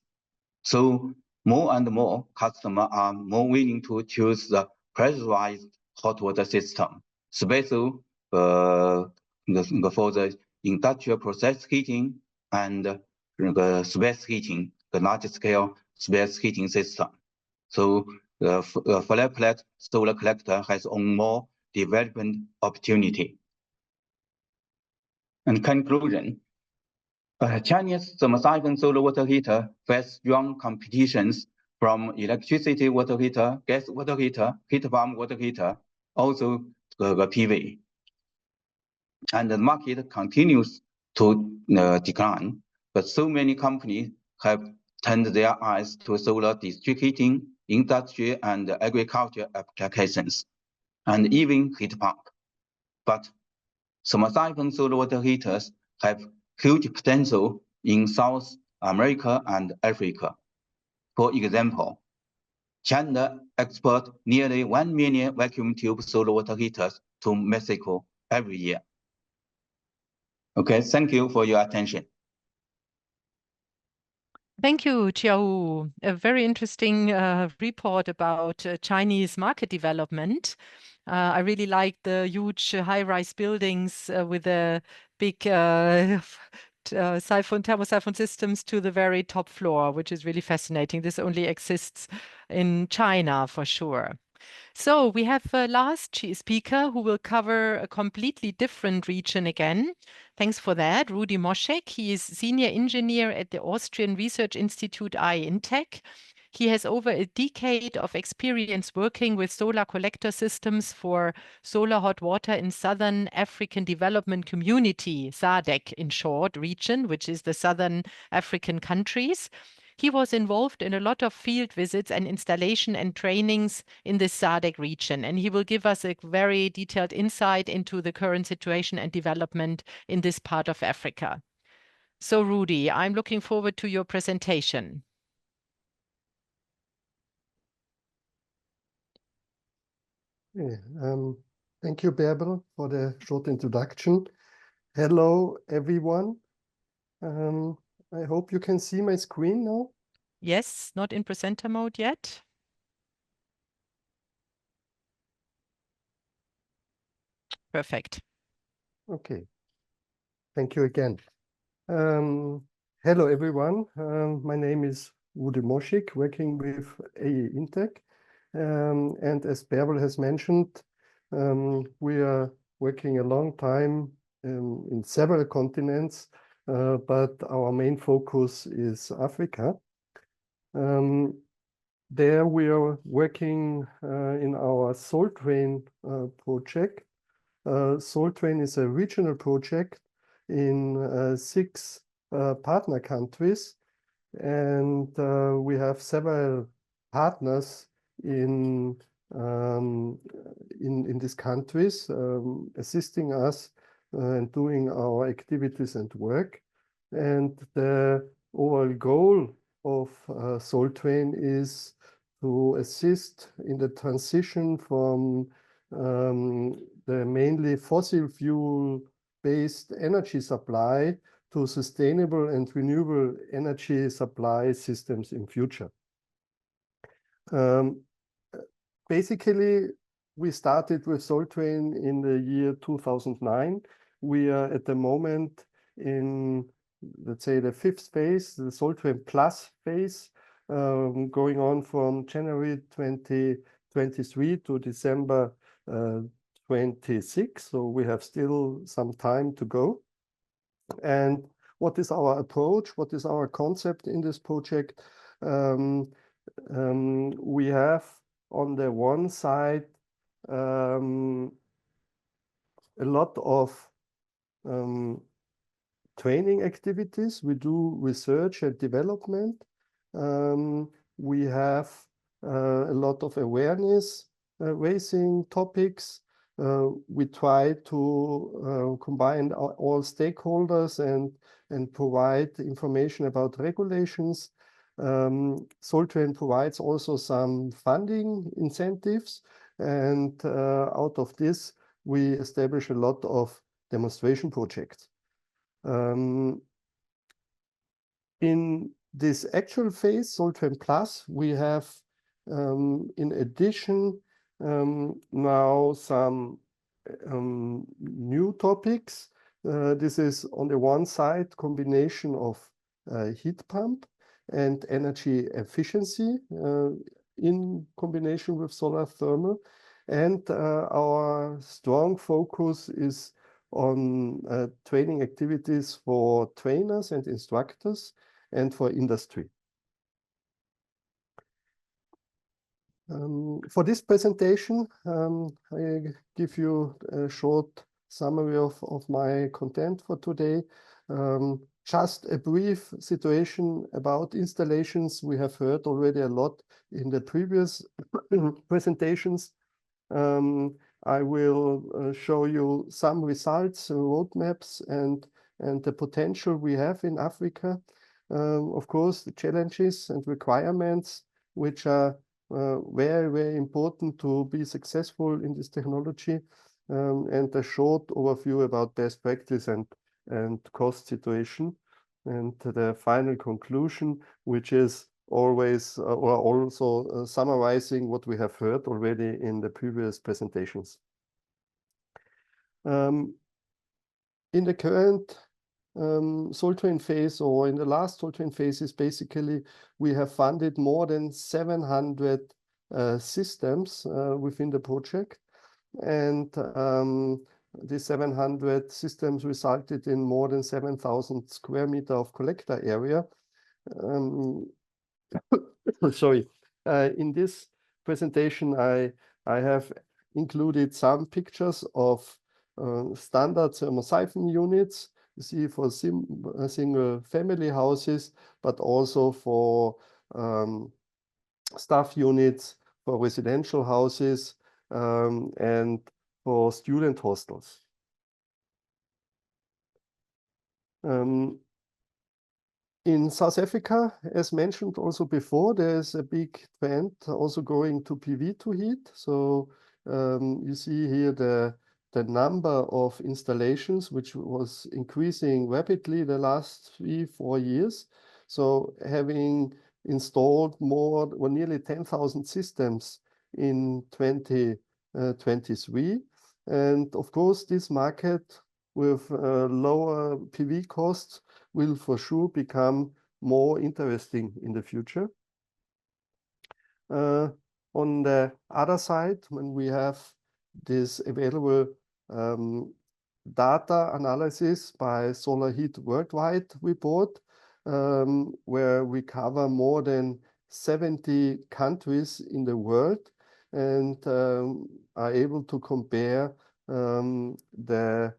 So more and more customers are more willing to choose the pressurized hot water system, especially for the industrial process heating and the space heating, the large scale space heating system. So the flat plate solar collector has more development opportunity. In conclusion, Chinese thermosyphon solar water heater face strong competitions from electricity water heater, gas water heater, heat pump water heater, also the PV. And the market continues to decline, but so many companies have turned their eyes to solar district heating, industry and agriculture applications, and even heat pump. But thermosyphon solar water heaters have huge potential in South America and Africa. For example, China exports nearly 1 million vacuum tube solar water heaters to Mexico every year. Okay, thank you for your attention. Thank you, Jiawu. A very interesting report about Chinese market development. I really like the huge high-rise buildings with the big thermosyphon systems to the very top floor, which is really fascinating. This only exists in China for sure. So we have a last speaker who will cover a completely different region again. Thanks for that, Rudi Moschek. He is Senior Engineer at the Austrian Research Institute INTEC. He has over a decade of experience working with solar collector systems for solar hot water in Southern African Development Community, SADC in short, region, which is the Southern African countries. He was involved in a lot of field visits and installation and trainings in the SADC region, and he will give us a very detailed insight into the current situation and development in this part of Africa. So, Rudi, I'm looking forward to your presentation. Yeah, thank you, Bärbel, for the short introduction. Hello, everyone. I hope you can see my screen now. Yes, not in presenter mode yet. Perfect. Okay. Thank you again. Hello, everyone. My name is Ude Moschik, working with AE Intec. And as Bärbel has mentioned, we are working a long time in several continents, but our main focus is Africa. There we are working in our SolTrain project. SolTrain is a regional project in 6 partner countries, and we have several partners in these countries assisting us and doing our activities and work. And the overall goal of SolTrain is to assist in the transition from the mainly fossil fuel-based energy supply to sustainable and renewable energy supply systems in future. Basically, we started with SolTrain in the year 2009. We are at the moment in, let's say, the 5th phase, the SolTrain Plus phase, going on from January 2023 to December 26. So we have still some time to go. And what is our approach? What is our concept in this project? We have on the one side a lot of training activities. We do research and development. We have a lot of awareness raising topics. We try to combine all stakeholders and provide information about regulations. SolTrain provides also some funding incentives, and out of this, we establish a lot of demonstration projects. In this actual phase, SolTrain Plus, we have, in addition, now some new topics. This is on the one side, combination of heat pump and energy efficiency in combination with solar thermal. And our strong focus is on training activities for trainers and instructors and for industry. For this presentation, I give you a short summary of my content for today. Just a brief situation about installations. We have heard already a lot in the previous presentations. I will show you some results, roadmaps, and the potential we have in Africa. Of course, the challenges and requirements, which are very, very important to be successful in this technology, and a short overview about best practice and cost situation, and the final conclusion, which is always or also summarizing what we have heard already in the previous presentations. In the current SolTrain phase, or in the last SolTrain phases, basically, we have funded more than 700 systems within the project. And these 700 systems resulted in more than 7,000 square meters of collector area. Sorry. In this presentation, I have included some pictures of standard Thermosyphon units, you see, for single family houses, but also for staff units, for residential houses, and for student hostels. In South Africa, as mentioned also before, there's a big trend also going to PV to heat. So You see here the number of installations, which was increasing rapidly the last 3-4 years. So having installed more or nearly 10,000 systems in 2023. And of course, this market with lower PV costs will for sure become more interesting in the future. On the other side, when we have this available data analysis by Solar Heat Worldwide report, where we cover more than 70 countries in the world and are able to compare the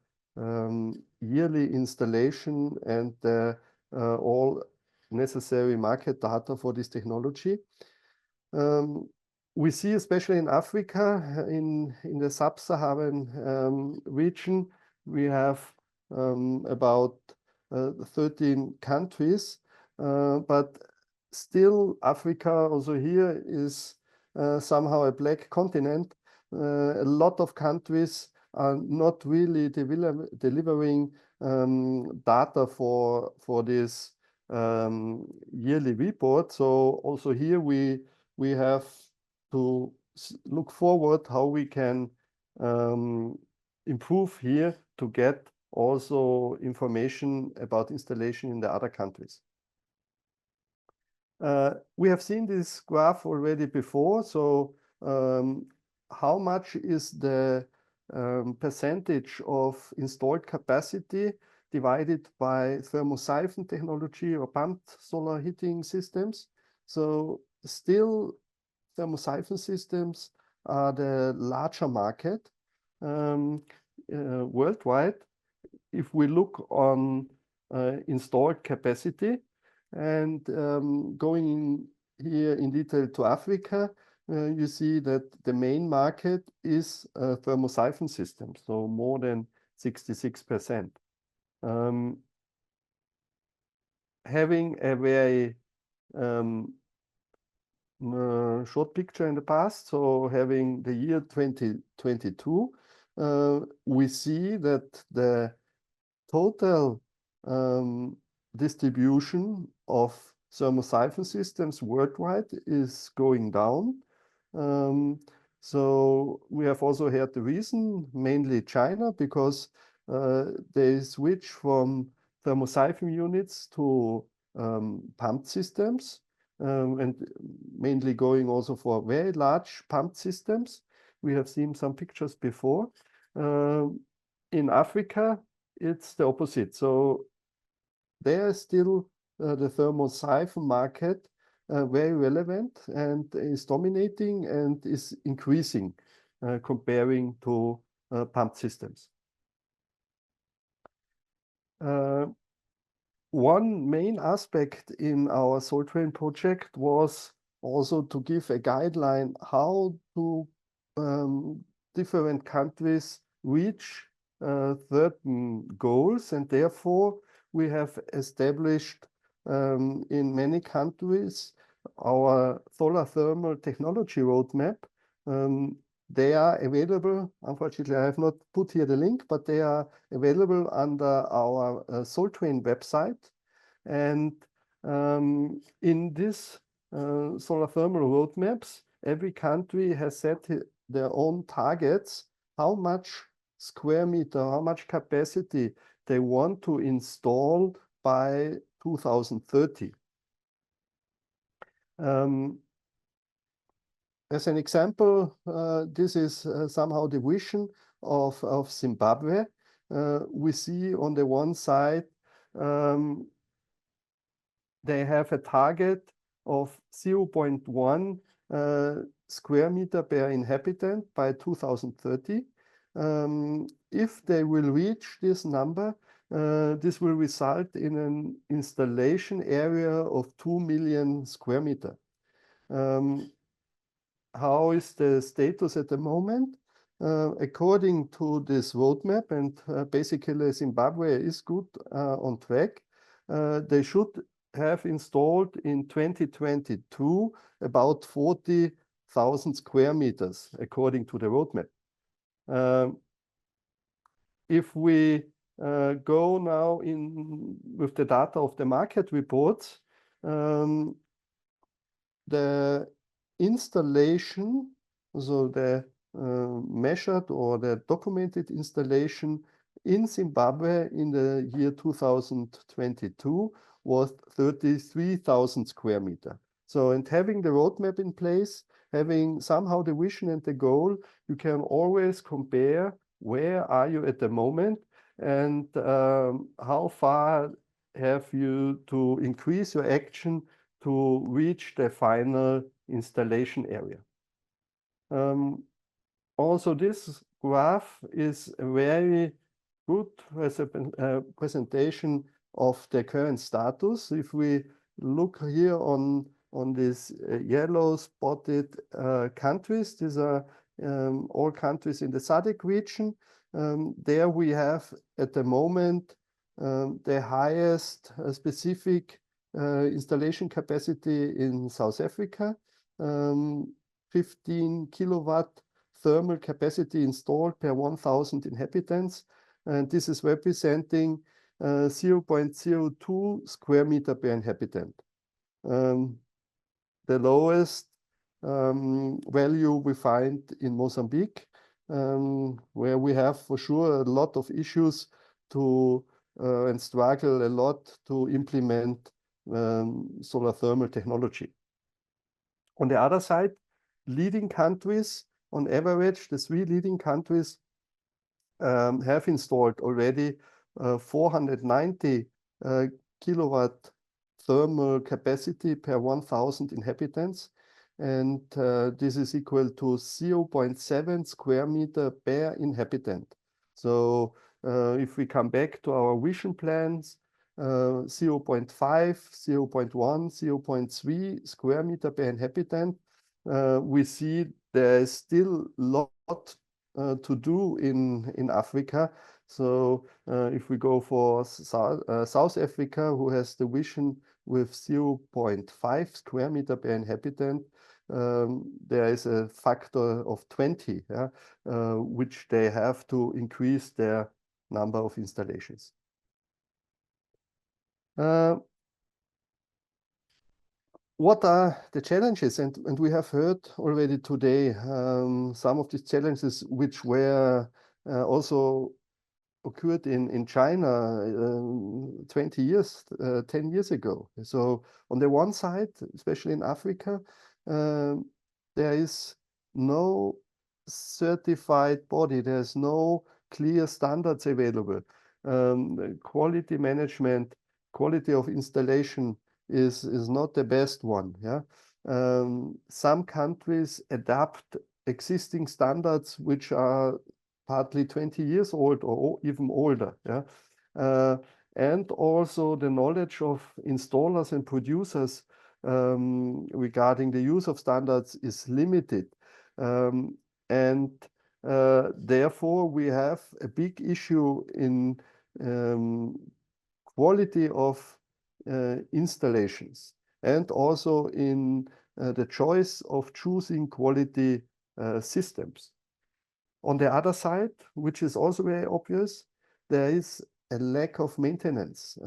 yearly installation and the all necessary market data for this technology. We see, especially in Africa, in the sub-Saharan region, we have about 13 countries, but still Africa also here is somehow a black continent. A lot of countries are not really delivering data for this yearly report. So also here we have to look forward how we can improve here to get also information about installation in the other countries. We have seen this graph already before. So how much is the percentage of installed capacity divided by Thermosyphon technology or pumped solar heating systems? So still Thermosyphon systems are the larger market worldwide. If we look on installed capacity and going in here in detail to Africa, you see that the main market is Thermosyphon systems, so more than 66%. Having a very short picture in the past, so having the year 2022, we see that the total distribution of Thermosyphon systems worldwide is going down. So we have also heard the reason, mainly China, because they switch from Thermosyphon units to pumped systems, and mainly going also for very large pumped systems. We have seen some pictures before. In Africa, it's the opposite. So there is still the Thermosyphon market very relevant and is dominating and is increasing comparing to pumped systems. One main aspect in our SolTrain project was also to give a guideline how do different countries reach certain goals, and therefore we have established in many countries our solar thermal technology roadmap. They are available. Unfortunately, I have not put here the link, but they are available under our SolTrain website. And in this solar thermal roadmaps, every country has set their own targets, how much square meter, how much capacity they want to install by 2030. As an example, this is somehow the vision of Zimbabwe. We see on the one side, they have a target of 0.1 square meter per inhabitant by 2030. If they will reach this number, this will result in an installation area of 2 million square meter. How is the status at the moment? According to this roadmap, and basically Zimbabwe is good on track, they should have installed in 2022 about 40 1,000 square meters according to the roadmap. If we go now in with the data of the market reports, the installation, so the measured or the documented installation in Zimbabwe in the year 2022 was 33,000 square meters. So, and having the roadmap in place, having somehow the vision and the goal, you can always compare where are you at the moment and how far have you to increase your action to reach the final installation area. Also, this graph is a very good presentation of the current status. If we look here on these yellow spotted countries, these are all countries in the SADC region. There we have at the moment the highest specific installation capacity in South Africa, 15 kilowatt thermal capacity installed per 1,000 inhabitants. And this is representing 0.02 square meter per inhabitant. The lowest value we find in Mozambique, where we have for sure a lot of issues to and struggle a lot to implement solar thermal technology. On the other side, leading countries, on average, the 3 leading countries have installed already 490 kilowatt thermal capacity per 1,000 inhabitants. And this is equal to 0.7 square meter per inhabitant. So if we come back to our vision plans, 0.5, 0.1, 0.3 square meter per inhabitant, we see there is still a lot to do in Africa. So if we go for South Africa, who has the vision with 0.5 square meter per inhabitant, there is a factor of 20, which they have to increase their number of installations. What are the challenges? And we have heard already today some of these challenges which were also occurred in China 20 years, 10 years ago. So on the one side, especially in Africa, there is no certified body. There's no clear standards available. Quality management, quality of installation is not the best one. Some countries adapt existing standards which are partly 20 years old or even older. And also the knowledge of installers and producers regarding the use of standards is limited. And therefore we have a big issue in quality of installations and also in the choice of choosing quality systems. On the other side, which is also very obvious, there is a lack of maintenance.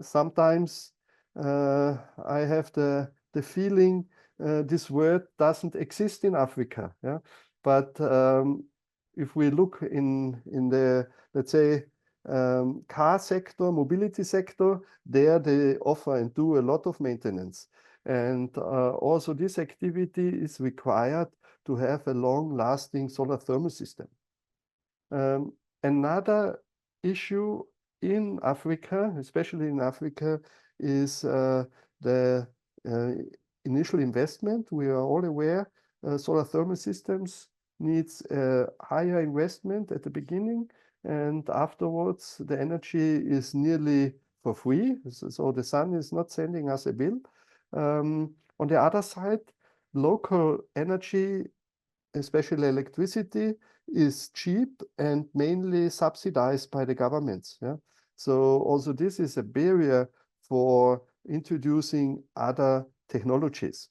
Sometimes I have the feeling this word doesn't exist in Africa. But if we look in the, let's say, car sector, mobility sector, there they offer and do a lot of maintenance. And also this activity is required to have a long-lasting solar thermal system. Another issue in Africa, especially in Africa, is the initial investment. We are all aware solar thermal systems needs a higher investment at the beginning, and afterwards the energy is nearly for free. So the sun is not sending us a bill. On the other side, local energy, especially electricity, is cheap and mainly subsidized by the governments. So also this is a barrier for introducing other technologies.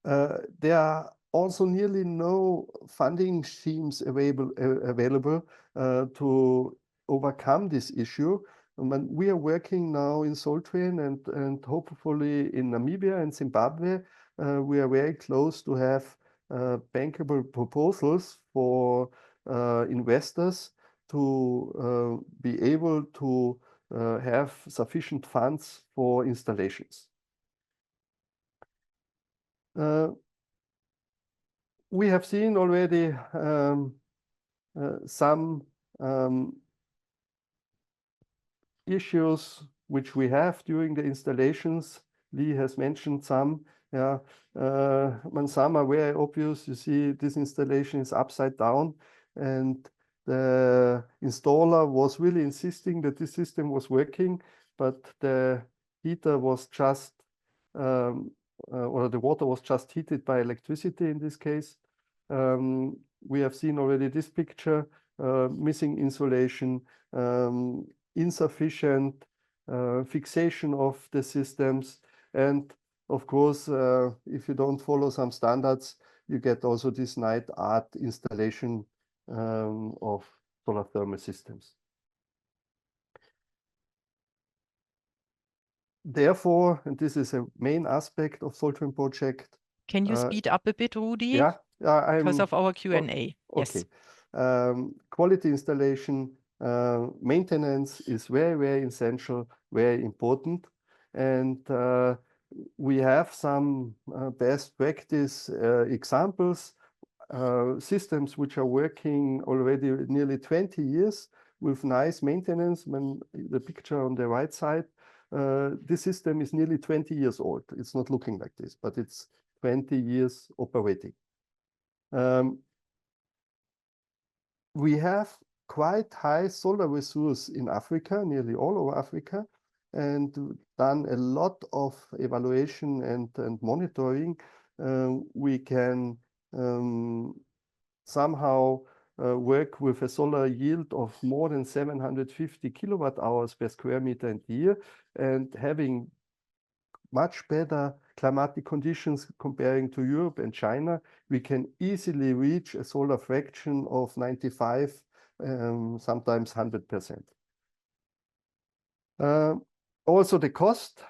There are also nearly no funding schemes available to overcome this issue. We are working now in Soltrain and hopefully in Namibia and Zimbabwe. We are very close to have bankable proposals for investors to be able to have sufficient funds for installations. We have seen already some issues which we have during the installations. Lee has mentioned some. Yeah, some are very obvious. You see, this installation is upside down, and the installer was really insisting that this system was working, but the heater was just, or the water was just heated by electricity in this case. We have seen already this picture, missing insulation, insufficient fixation of the systems. And of course, if you don't follow some standards, you get also this night art installation of solar thermal systems. Therefore, and this is a main aspect of Soltrain project. Can you speed up a bit, Rudi? Yeah, because of our Q&A. Okay. Yes. Quality installation, maintenance is very, very essential, very important. And we have some best practice examples, systems which are working already nearly 20 years with nice maintenance. When the picture on the right side, this system is nearly 20 years old. It's not looking like this, but it's 20 years operating. We have quite high solar resource in Africa, nearly all over Africa, and done a lot of evaluation and monitoring. We can somehow work with a solar yield of more than 750 kilowatt hours per square meter and year, and having much better climatic conditions comparing to Europe and China, we can easily reach a solar fraction of 95, sometimes 100%. Also, the cost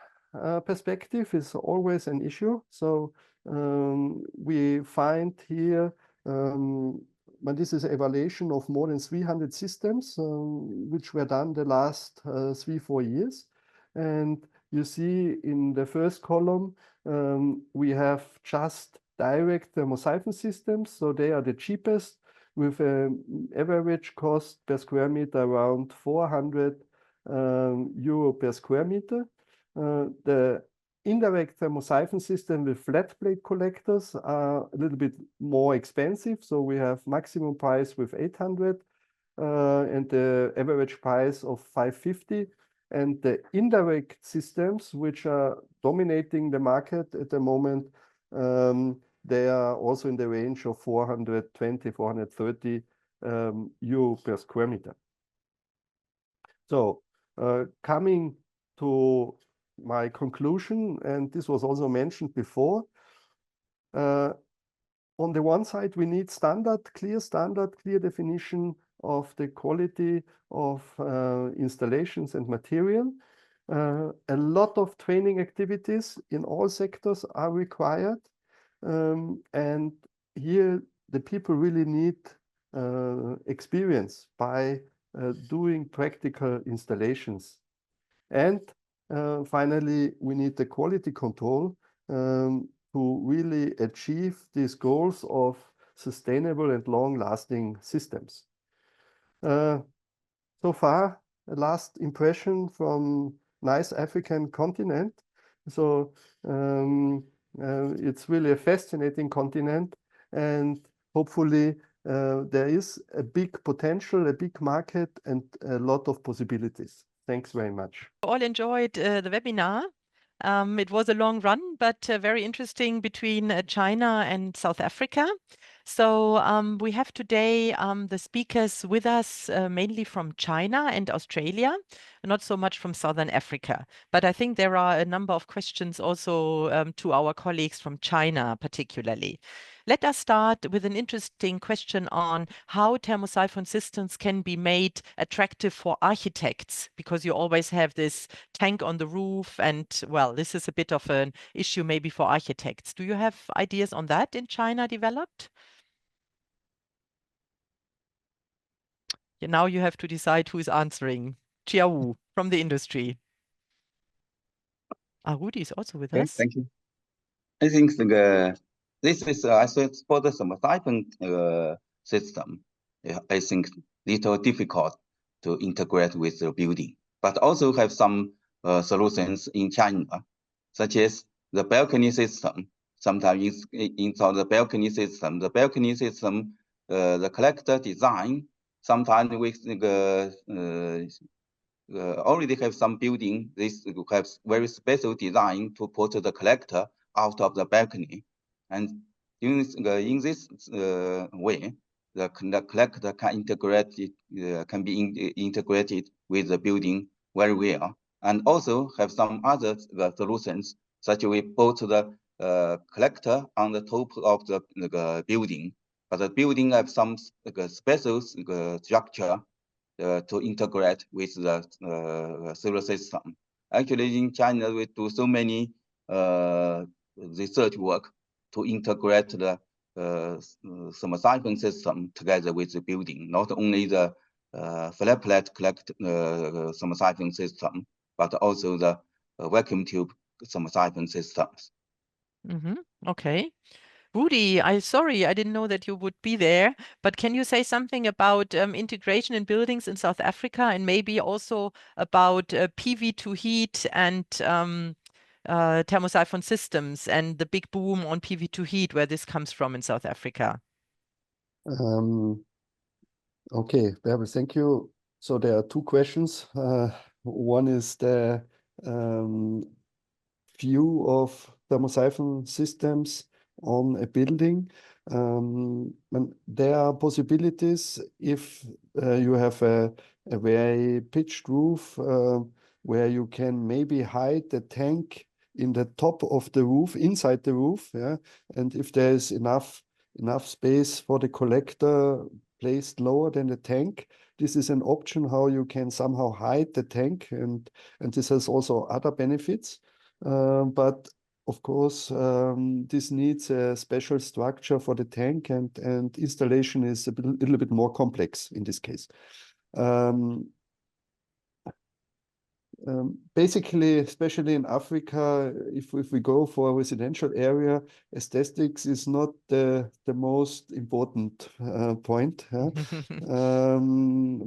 perspective is always an issue. So we find here, but this is an evaluation of more than 300 systems, which were done the last 3-4 years. And you see in the first column, we have just direct thermosyphon systems. So they are the cheapest, with an average cost per square meter around 400 euro per square meter. The indirect thermosyphon system with flat plate collectors are a little bit more expensive. So we have maximum price with 800 and the average price of 550. And the indirect systems, which are dominating the market at the moment, they are also in the range of 420, 430 euro per square meter. So coming to my conclusion, and this was also mentioned before, on the one side, we need clear definition of the quality of installations and material. A lot of training activities in all sectors are required. And here the people really need experience by doing practical installations. And finally, we need the quality control to really achieve these goals of sustainable and long-lasting systems. So far, a last impression from nice African continent. So it's really a fascinating continent, and hopefully there is a big potential, a big market, and a lot of possibilities. Thanks very much. All enjoyed the webinar. It was a long run, but very interesting between China and South Africa. So we have today the speakers with us mainly from China and Australia, not so much from Southern Africa. But I think there are a number of questions also to our colleagues from China particularly. Let us start with an interesting question on how thermosyphon systems can be made attractive for architects, because you always have this tank on the roof and, well, this is a bit of an issue maybe for architects. Do you have ideas on that in China developed? Yeah, now you have to decide who is answering. Chia Wu from the industry. Ah, Rudi is also with us. Thank you. I think this is I said for the thermosyphon system. I think little difficult to integrate with the building, but also have some solutions in China, such as the balcony system. Sometimes install the balcony system. The balcony system, the collector design. Sometimes with already have some building. This have very special design to put the collector out of the balcony, and in this way, the collector can be integrated with the building very well, and also have some other solutions, such as we put the collector on the top of the building, but the building have some special structure to integrate with the solar system. Actually, in China, we do so many research work to integrate the thermosyphon system together with the building, not only the flat plate thermosyphon system, but also the vacuum tube thermosyphon systems. Okay. Rudi, sorry, I didn't know that you would be there, but can you say something about integration in buildings in South Africa and maybe also about PV to heat and thermosyphon systems and the big boom on PV to heat, where this comes from in South Africa? Okay, Bärbel, thank you. So there are two questions. One is the view of thermosyphon systems on a building. And there are possibilities if you have a very pitched roof where you can maybe hide the tank in the top of the roof, inside the roof, yeah. And if there is enough space for the collector placed lower than the tank, this is an option how you can somehow hide the tank, and this has also other benefits. But of course, this needs a special structure for the tank, and installation is a little bit more complex in this case. Basically, especially in Africa, if we go for a residential area, aesthetics is not the most important point.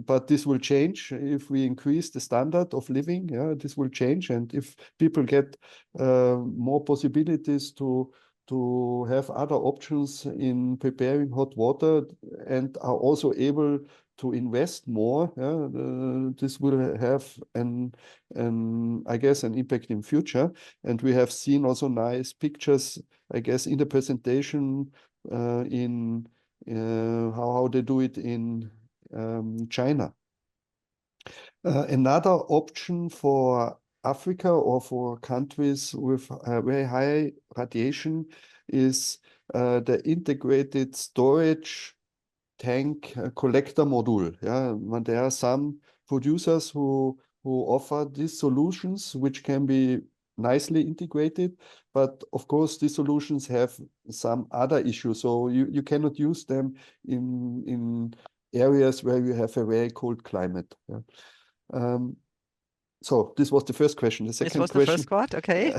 But this will change if we increase the standard of living. Yeah, this will change, and if people get more possibilities to have other options in preparing hot water and are also able to invest more, this will have I guess an impact in future. And we have seen also nice pictures, I guess, in the presentation in how they do it in China. Another option for Africa or for countries with very high radiation is the integrated storage tank collector module. Yeah, and there are some producers who offer these solutions, which can be nicely integrated, but of course these solutions have some other issues. So you cannot use them in areas where you have a very cold climate. Yeah. So this was the first question. The second this was question, the first part, okay.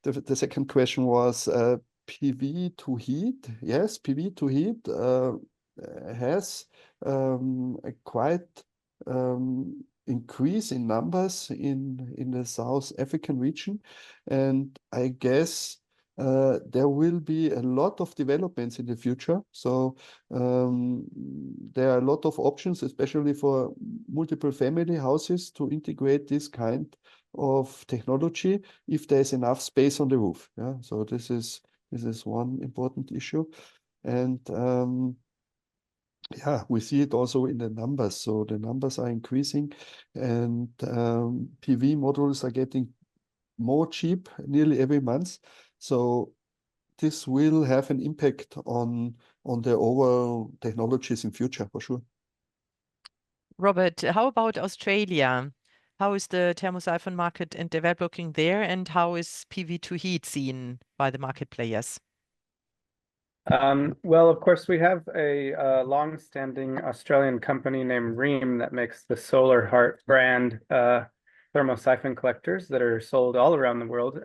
The second question was PV to heat. Yes, PV to heat has a quite increase in numbers in the South African region, and I guess there will be a lot of developments in the future. So there are a lot of options, especially for multiple family houses, to integrate this kind of technology if there's enough space on the roof. Yeah, so this is one important issue, and yeah, we see it also in the numbers. So the numbers are increasing, and PV modules are getting more cheap nearly every month. So this will have an impact on the overall technologies in future for sure. Robert, how about Australia? How is the Thermosyphon market and developing there, and how is PV to heat seen by the market players? Well, of course, we have a long-standing Australian company named Rheem that makes the Solar Heart brand thermosyphon collectors that are sold all around the world.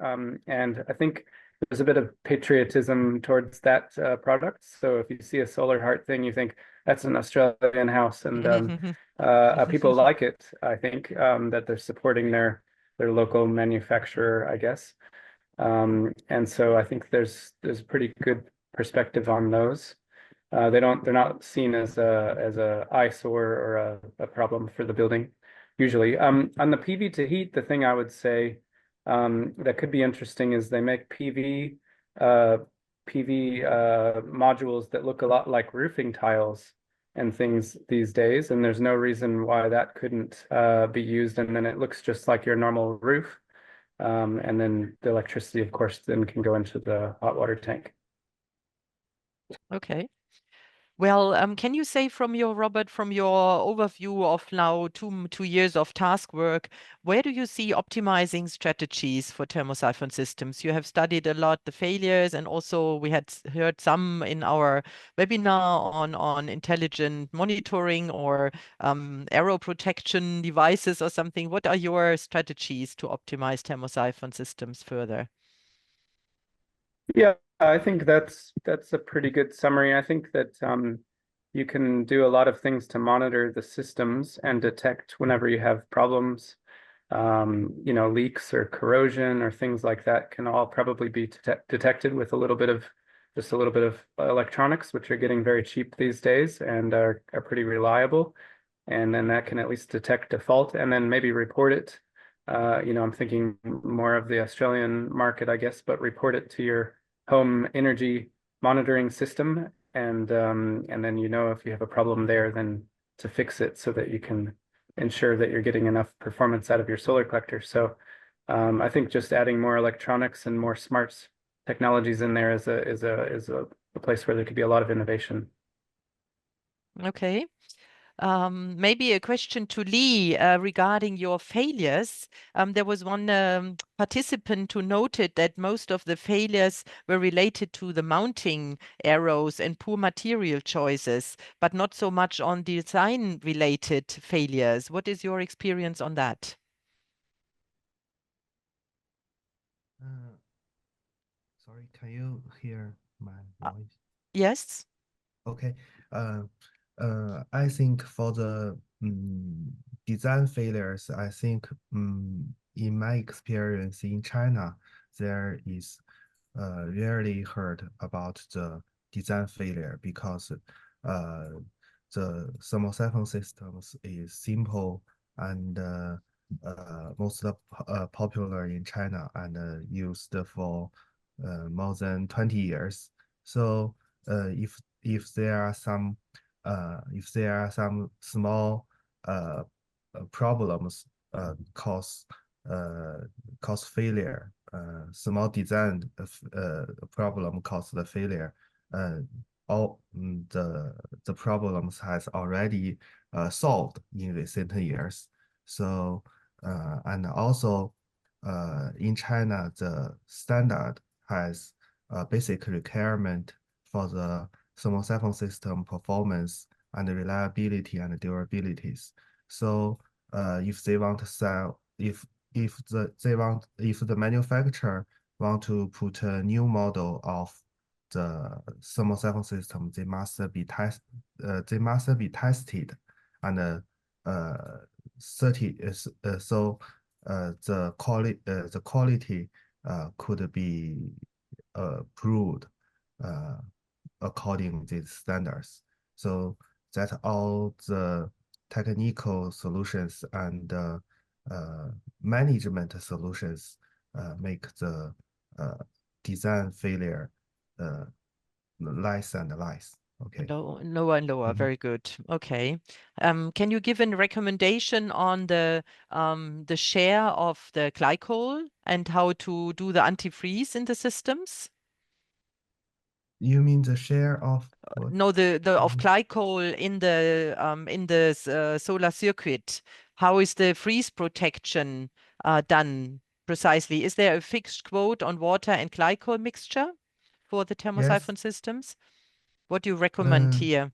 And I think there's a bit of patriotism towards that product. So if you see a Solar Heart thing, you think that's an Australian house, and people like it. I think that they're supporting their local manufacturer, I guess. And so I think there's pretty good perspective on those. They're not seen as a eyesore or a problem for the building usually. On the PV to heat, the thing I would say that could be interesting is they make PV modules that look a lot like roofing tiles and things these days, and there's no reason why that couldn't be used, and then it looks just like your normal roof. And then the electricity, of course, then can go into the hot water tank. Okay. Well, can you say Robert, from your overview of now 2 years of task work, where do you see optimizing strategies for thermosyphon systems? You have studied a lot the failures, and also we had heard some in our webinar on intelligent monitoring or arrow protection devices or something. What are your strategies to optimize thermosyphon systems further? Yeah, I think that's a pretty good summary. I think that you can do a lot of things to monitor the systems and detect whenever you have problems. Leaks or corrosion or things like that can all probably be detected with a little bit of electronics, which are getting very cheap these days and are pretty reliable. And then that can at least detect default and then maybe report it. I'm thinking more of the Australian market, I guess, but report it to your home energy monitoring system, and then if you have a problem there, then to fix it so that you can ensure that you're getting enough performance out of your solar collector. So I think just adding more electronics and more smart technologies in there is a place where there could be a lot of innovation. Okay. Maybe a question to Lee regarding your failures. There was one participant who noted that most of the failures were related to the mounting arrows and poor material choices, but not so much on design-related failures. What is your experience on that? Sorry, can you hear my voice? Yes. Okay. I think for the design failures, I think in my experience in China, there is rarely heard about the design failure because the thermosyphon systems is simple and most popular in China and used for more than 20 years. So if there are some small problems cause failure, small design problem cause the failure, all the problems has already solved in recent years. So and also in China, the standard has a basic requirement for the thermosyphon system performance and reliability and durabilities. So if they want to sell, if the manufacturer want to put a new model of the thermosyphon system, they must be tested and the quality could be proved according to these standards. So that all the technical solutions and management solutions make the design failure less and less. Okay. Lower and lower. Very good. Okay. Can you give a recommendation on the share of the glycol and how to do the antifreeze in the systems? You mean the share of what? No, the of glycol in the solar circuit. How is the freeze protection done precisely? Is there a fixed quote on water and glycol mixture for the thermosyphon systems? What do you recommend here?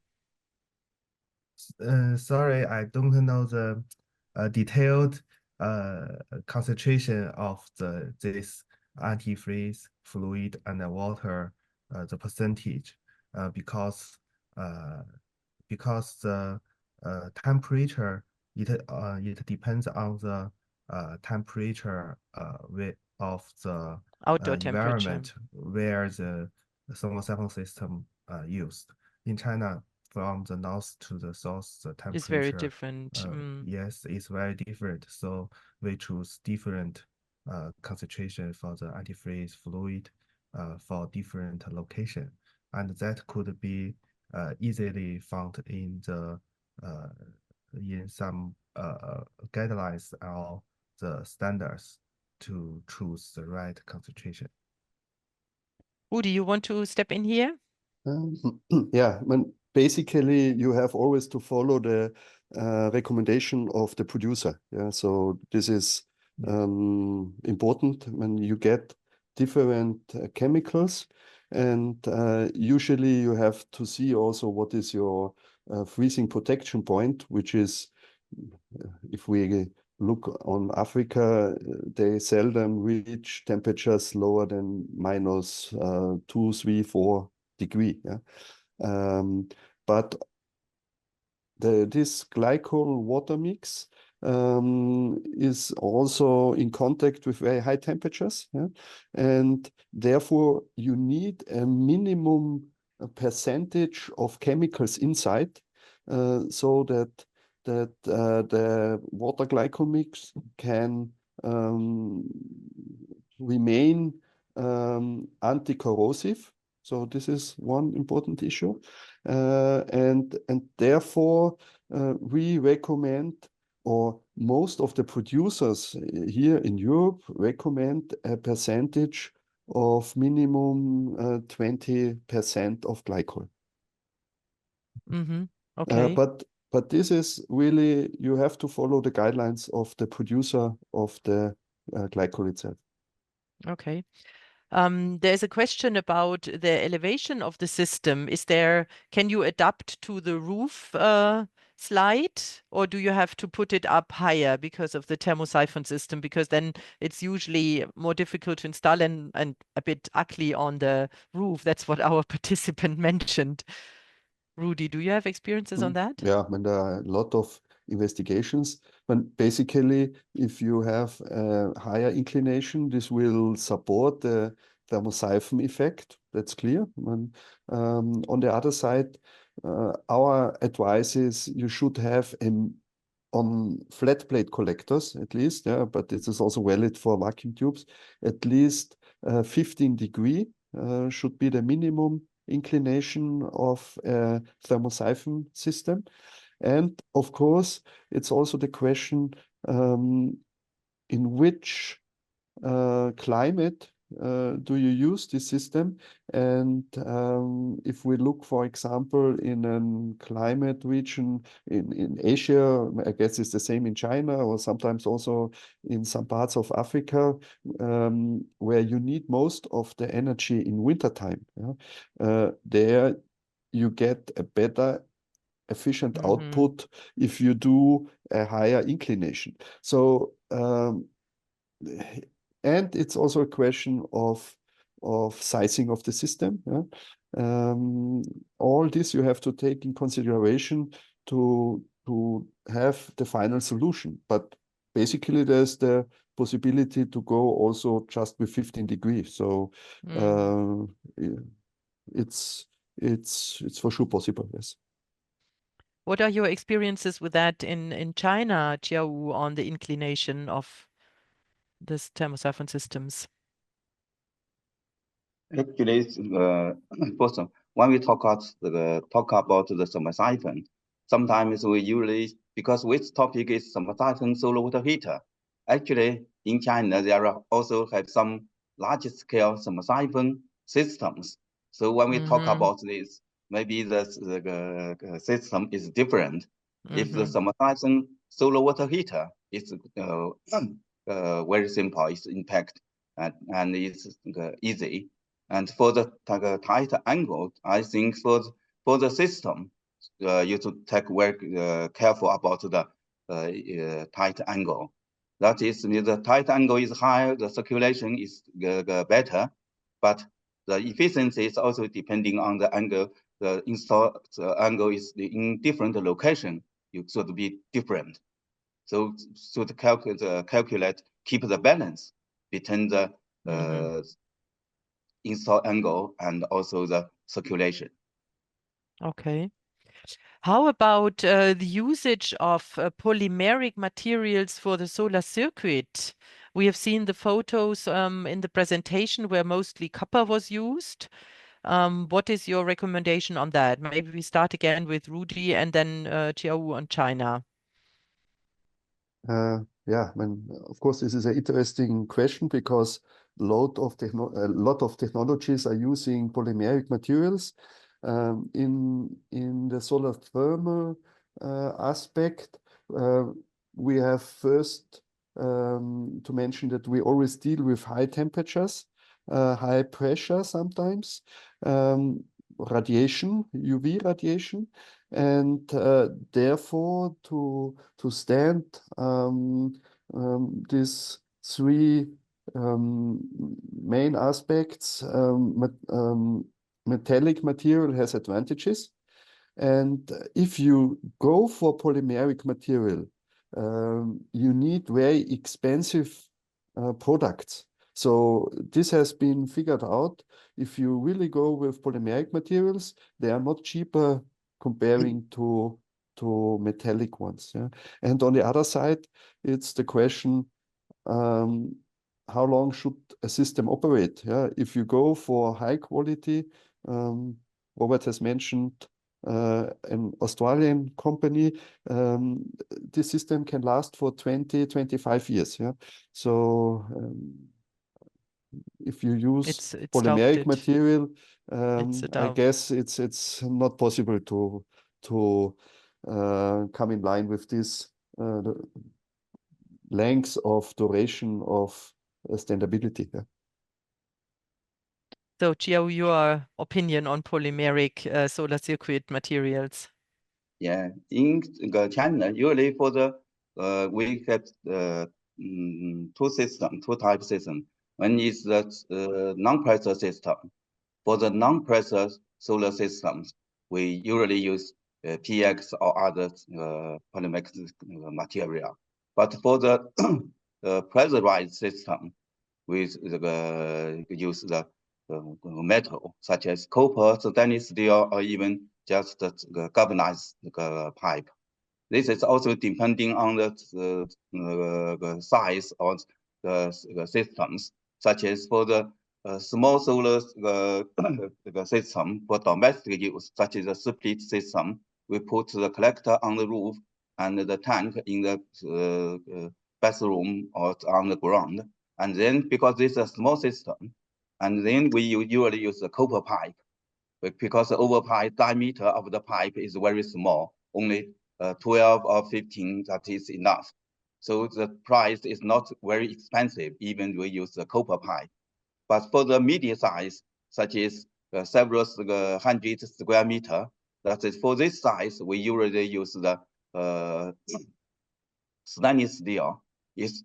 Sorry, I don't know the detailed concentration of this antifreeze fluid and the water, the percentage, because the temperature it depends on the temperature of the outdoor temperature environment where the thermosyphon system used. In China, from the north to the south, the temperature is very different. Yes, it's very different. So we choose different concentration for the antifreeze fluid for different location, and that could be easily found in the in some guidelines or the standards to choose the right concentration. Woody, you want to step in here? Yeah, basically you have always to follow the recommendation of the producer. Yeah, so this is important when you get different chemicals, and usually you have to see also what is your freezing protection point, which is, if we look on Africa, they seldom reach temperatures lower than minus 2, 3, 4 degrees. Yeah? But this glycol water mix is also in contact with very high temperatures. Yeah? And therefore you need a minimum percentage of chemicals inside so that the water glycol mix can remain anti-corrosive. So this is one important issue. And therefore, we recommend, or most of the producers here in Europe recommend a percentage of minimum 20% of glycol. Okay. But this is really, you have to follow the guidelines of the producer of the glycol itself. Okay. There's a question about the elevation of the system. Can you adapt to the roof slide, or do you have to put it up higher because of the thermosyphon system? Because then it's usually more difficult to install and a bit ugly on the roof. That's what our participant mentioned. Rudy, do you have experiences on that? Yeah, and there are a lot of investigations. But basically, if you have a higher inclination, this will support the thermosyphon effect. That's clear. And, on the other side, our advice is you should have on flat plate collectors at least, yeah, but this is also valid for vacuum tubes, at least 15 degree should be the minimum inclination of a thermosyphon system. And of course, it's also the question in which climate do you use this system? And if we look, for example, in a climate region in Asia, I guess it's the same in China, or sometimes also in some parts of Africa, where you need most of the energy in wintertime. Yeah? There you get a better efficient output if you do a higher inclination. So and it's also a question of sizing of the system. Yeah? All this you have to take in consideration to have the final solution. But basically, there's the possibility to go also just with 15 degrees. So it's for sure possible. Yes. What are your experiences with that in China, Jiawu, on the inclination of this thermosyphon systems? Actually, first, when we talk about the thermosyphon, sometimes we usually, because which topic is thermosyphon solar water heater. Actually, in China, there are also have some large scale thermosyphon systems. So when we talk about this, maybe the system is different. If the thermosyphon solar water heater is very simple, it's impact and it's easy. And for the tight angle, I think for the system, you should take very careful about the tight angle. That is, the tight angle is higher, the circulation is better, but the efficiency is also depending on the angle. The install angle is in different location. You should be different. So should calculate, keep the balance between the install angle and also the circulation. Okay. How about the usage of polymeric materials for the solar circuit? We have seen the photos in the presentation where mostly copper was used. What is your recommendation on that? Maybe we start again with Rudy and then Jiawu on China. Yeah, I mean, of course, this is an interesting question because a lot of technologies are using polymeric materials. In the solar thermal aspect, we have first to mention that we always deal with high temperatures, high pressure sometimes, radiation, UV radiation, and therefore to stand these three main aspects, metallic material has advantages. And if you go for polymeric material, you need very expensive products. So this has been figured out. If you really go with polymeric materials, they are not cheaper comparing to metallic ones. Yeah? And on the other side, it's the question, how long should a system operate? Yeah? If you go for high quality, Robert has mentioned an Australian company, this system can last for 20, 25 years. Yeah? So if you use It's polymeric doubted. material, It's a I doubt. guess it's not possible to come in line with this length of duration of standability. Yeah. So, Jiawu, your opinion on polymeric solar circuit materials? Yeah, in China, usually for the we have two type system. One is the non-pressure system. For the non-pressure solar systems, we usually use PX or other polymeric material. But for the pressurized system, we use the metal such as copper, stainless steel, or even just the galvanized pipe. This is also depending on the size of the systems, such as for the small solar system for domestic use, such as a split system. We put the collector on the roof and the tank in the bathroom or on the ground. And then because this is a small system, and then we usually use the copper pipe, because the overpipe diameter of the pipe is very small, only 12 or 15, that is enough. So the price is not very expensive, even we use the copper pipe. But for the medium size, such as several hundred square meter, that is for this size, we usually use the stainless steel. It's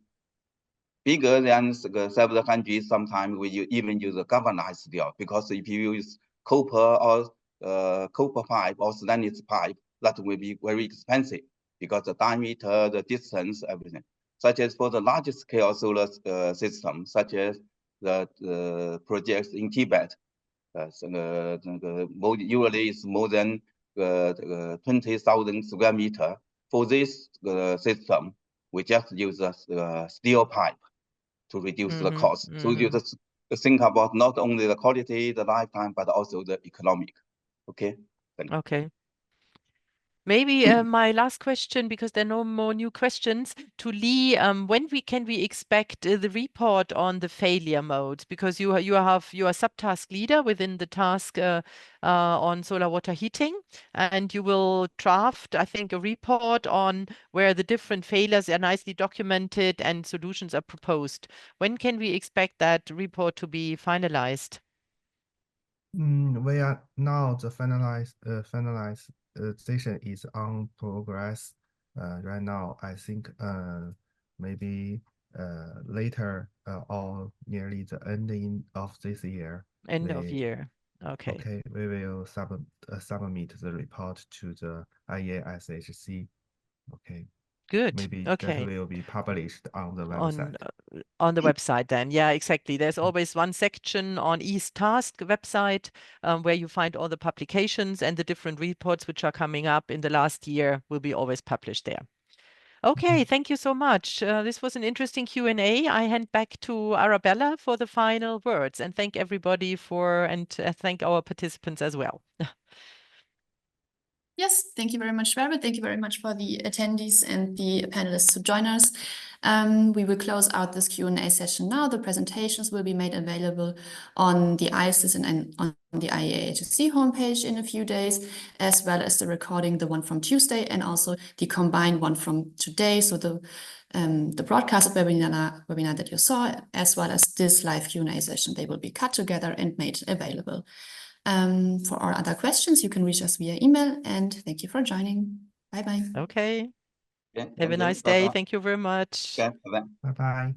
bigger than several hundred. Sometimes we even use a galvanized steel, because if you use copper or copper pipe or stainless pipe, that will be very expensive because the diameter, the distance, everything. Such as for the large scale solar system, such as the projects in Tibet, usually it's more than 20,000 square meter. For this system, we just use a steel pipe to reduce the cost. So you just think about not only the quality, the lifetime, but also the economic. Okay. Thank you. Okay. Maybe my last question, because there are no more new questions, to Lee. When can we expect the report on the failure modes? Because you are subtask leader within the task on solar water heating, and you will draft, I think, a report on where the different failures are nicely documented and solutions are proposed. When can we expect that report to be finalized? We are now the finalization is on progress. Right now, I think maybe later or nearly the ending of this year. End of year. Okay. Okay, we will submit the report to the IEA SHC. Okay. Good. Maybe Okay. that will be published on the website. On the website then. Yeah, exactly. There's always one section on East Task website where you find all the publications, and the different reports which are coming up in the last year will be always published there. Okay, thank you so much. This was an interesting Q&A. I hand back to Arabella for the final words, and thank everybody and thank our participants as well. Yes, thank you very much, Robert. Thank you very much for the attendees and the panelists who join us. We will close out this Q&A session now. The presentations will be made available on the ISIS and on the IEA SHC homepage in a few days, as well as the recording, the one from Tuesday, and also the combined one from today. So the broadcast webinar that you saw, as well as this live Q&A session, they will be cut together and made available. For our other questions, you can reach us via email, and thank you for joining. Bye-bye. Okay. Yeah, Have a nice day. Thank you very much. Okay, bye-bye. Bye-bye.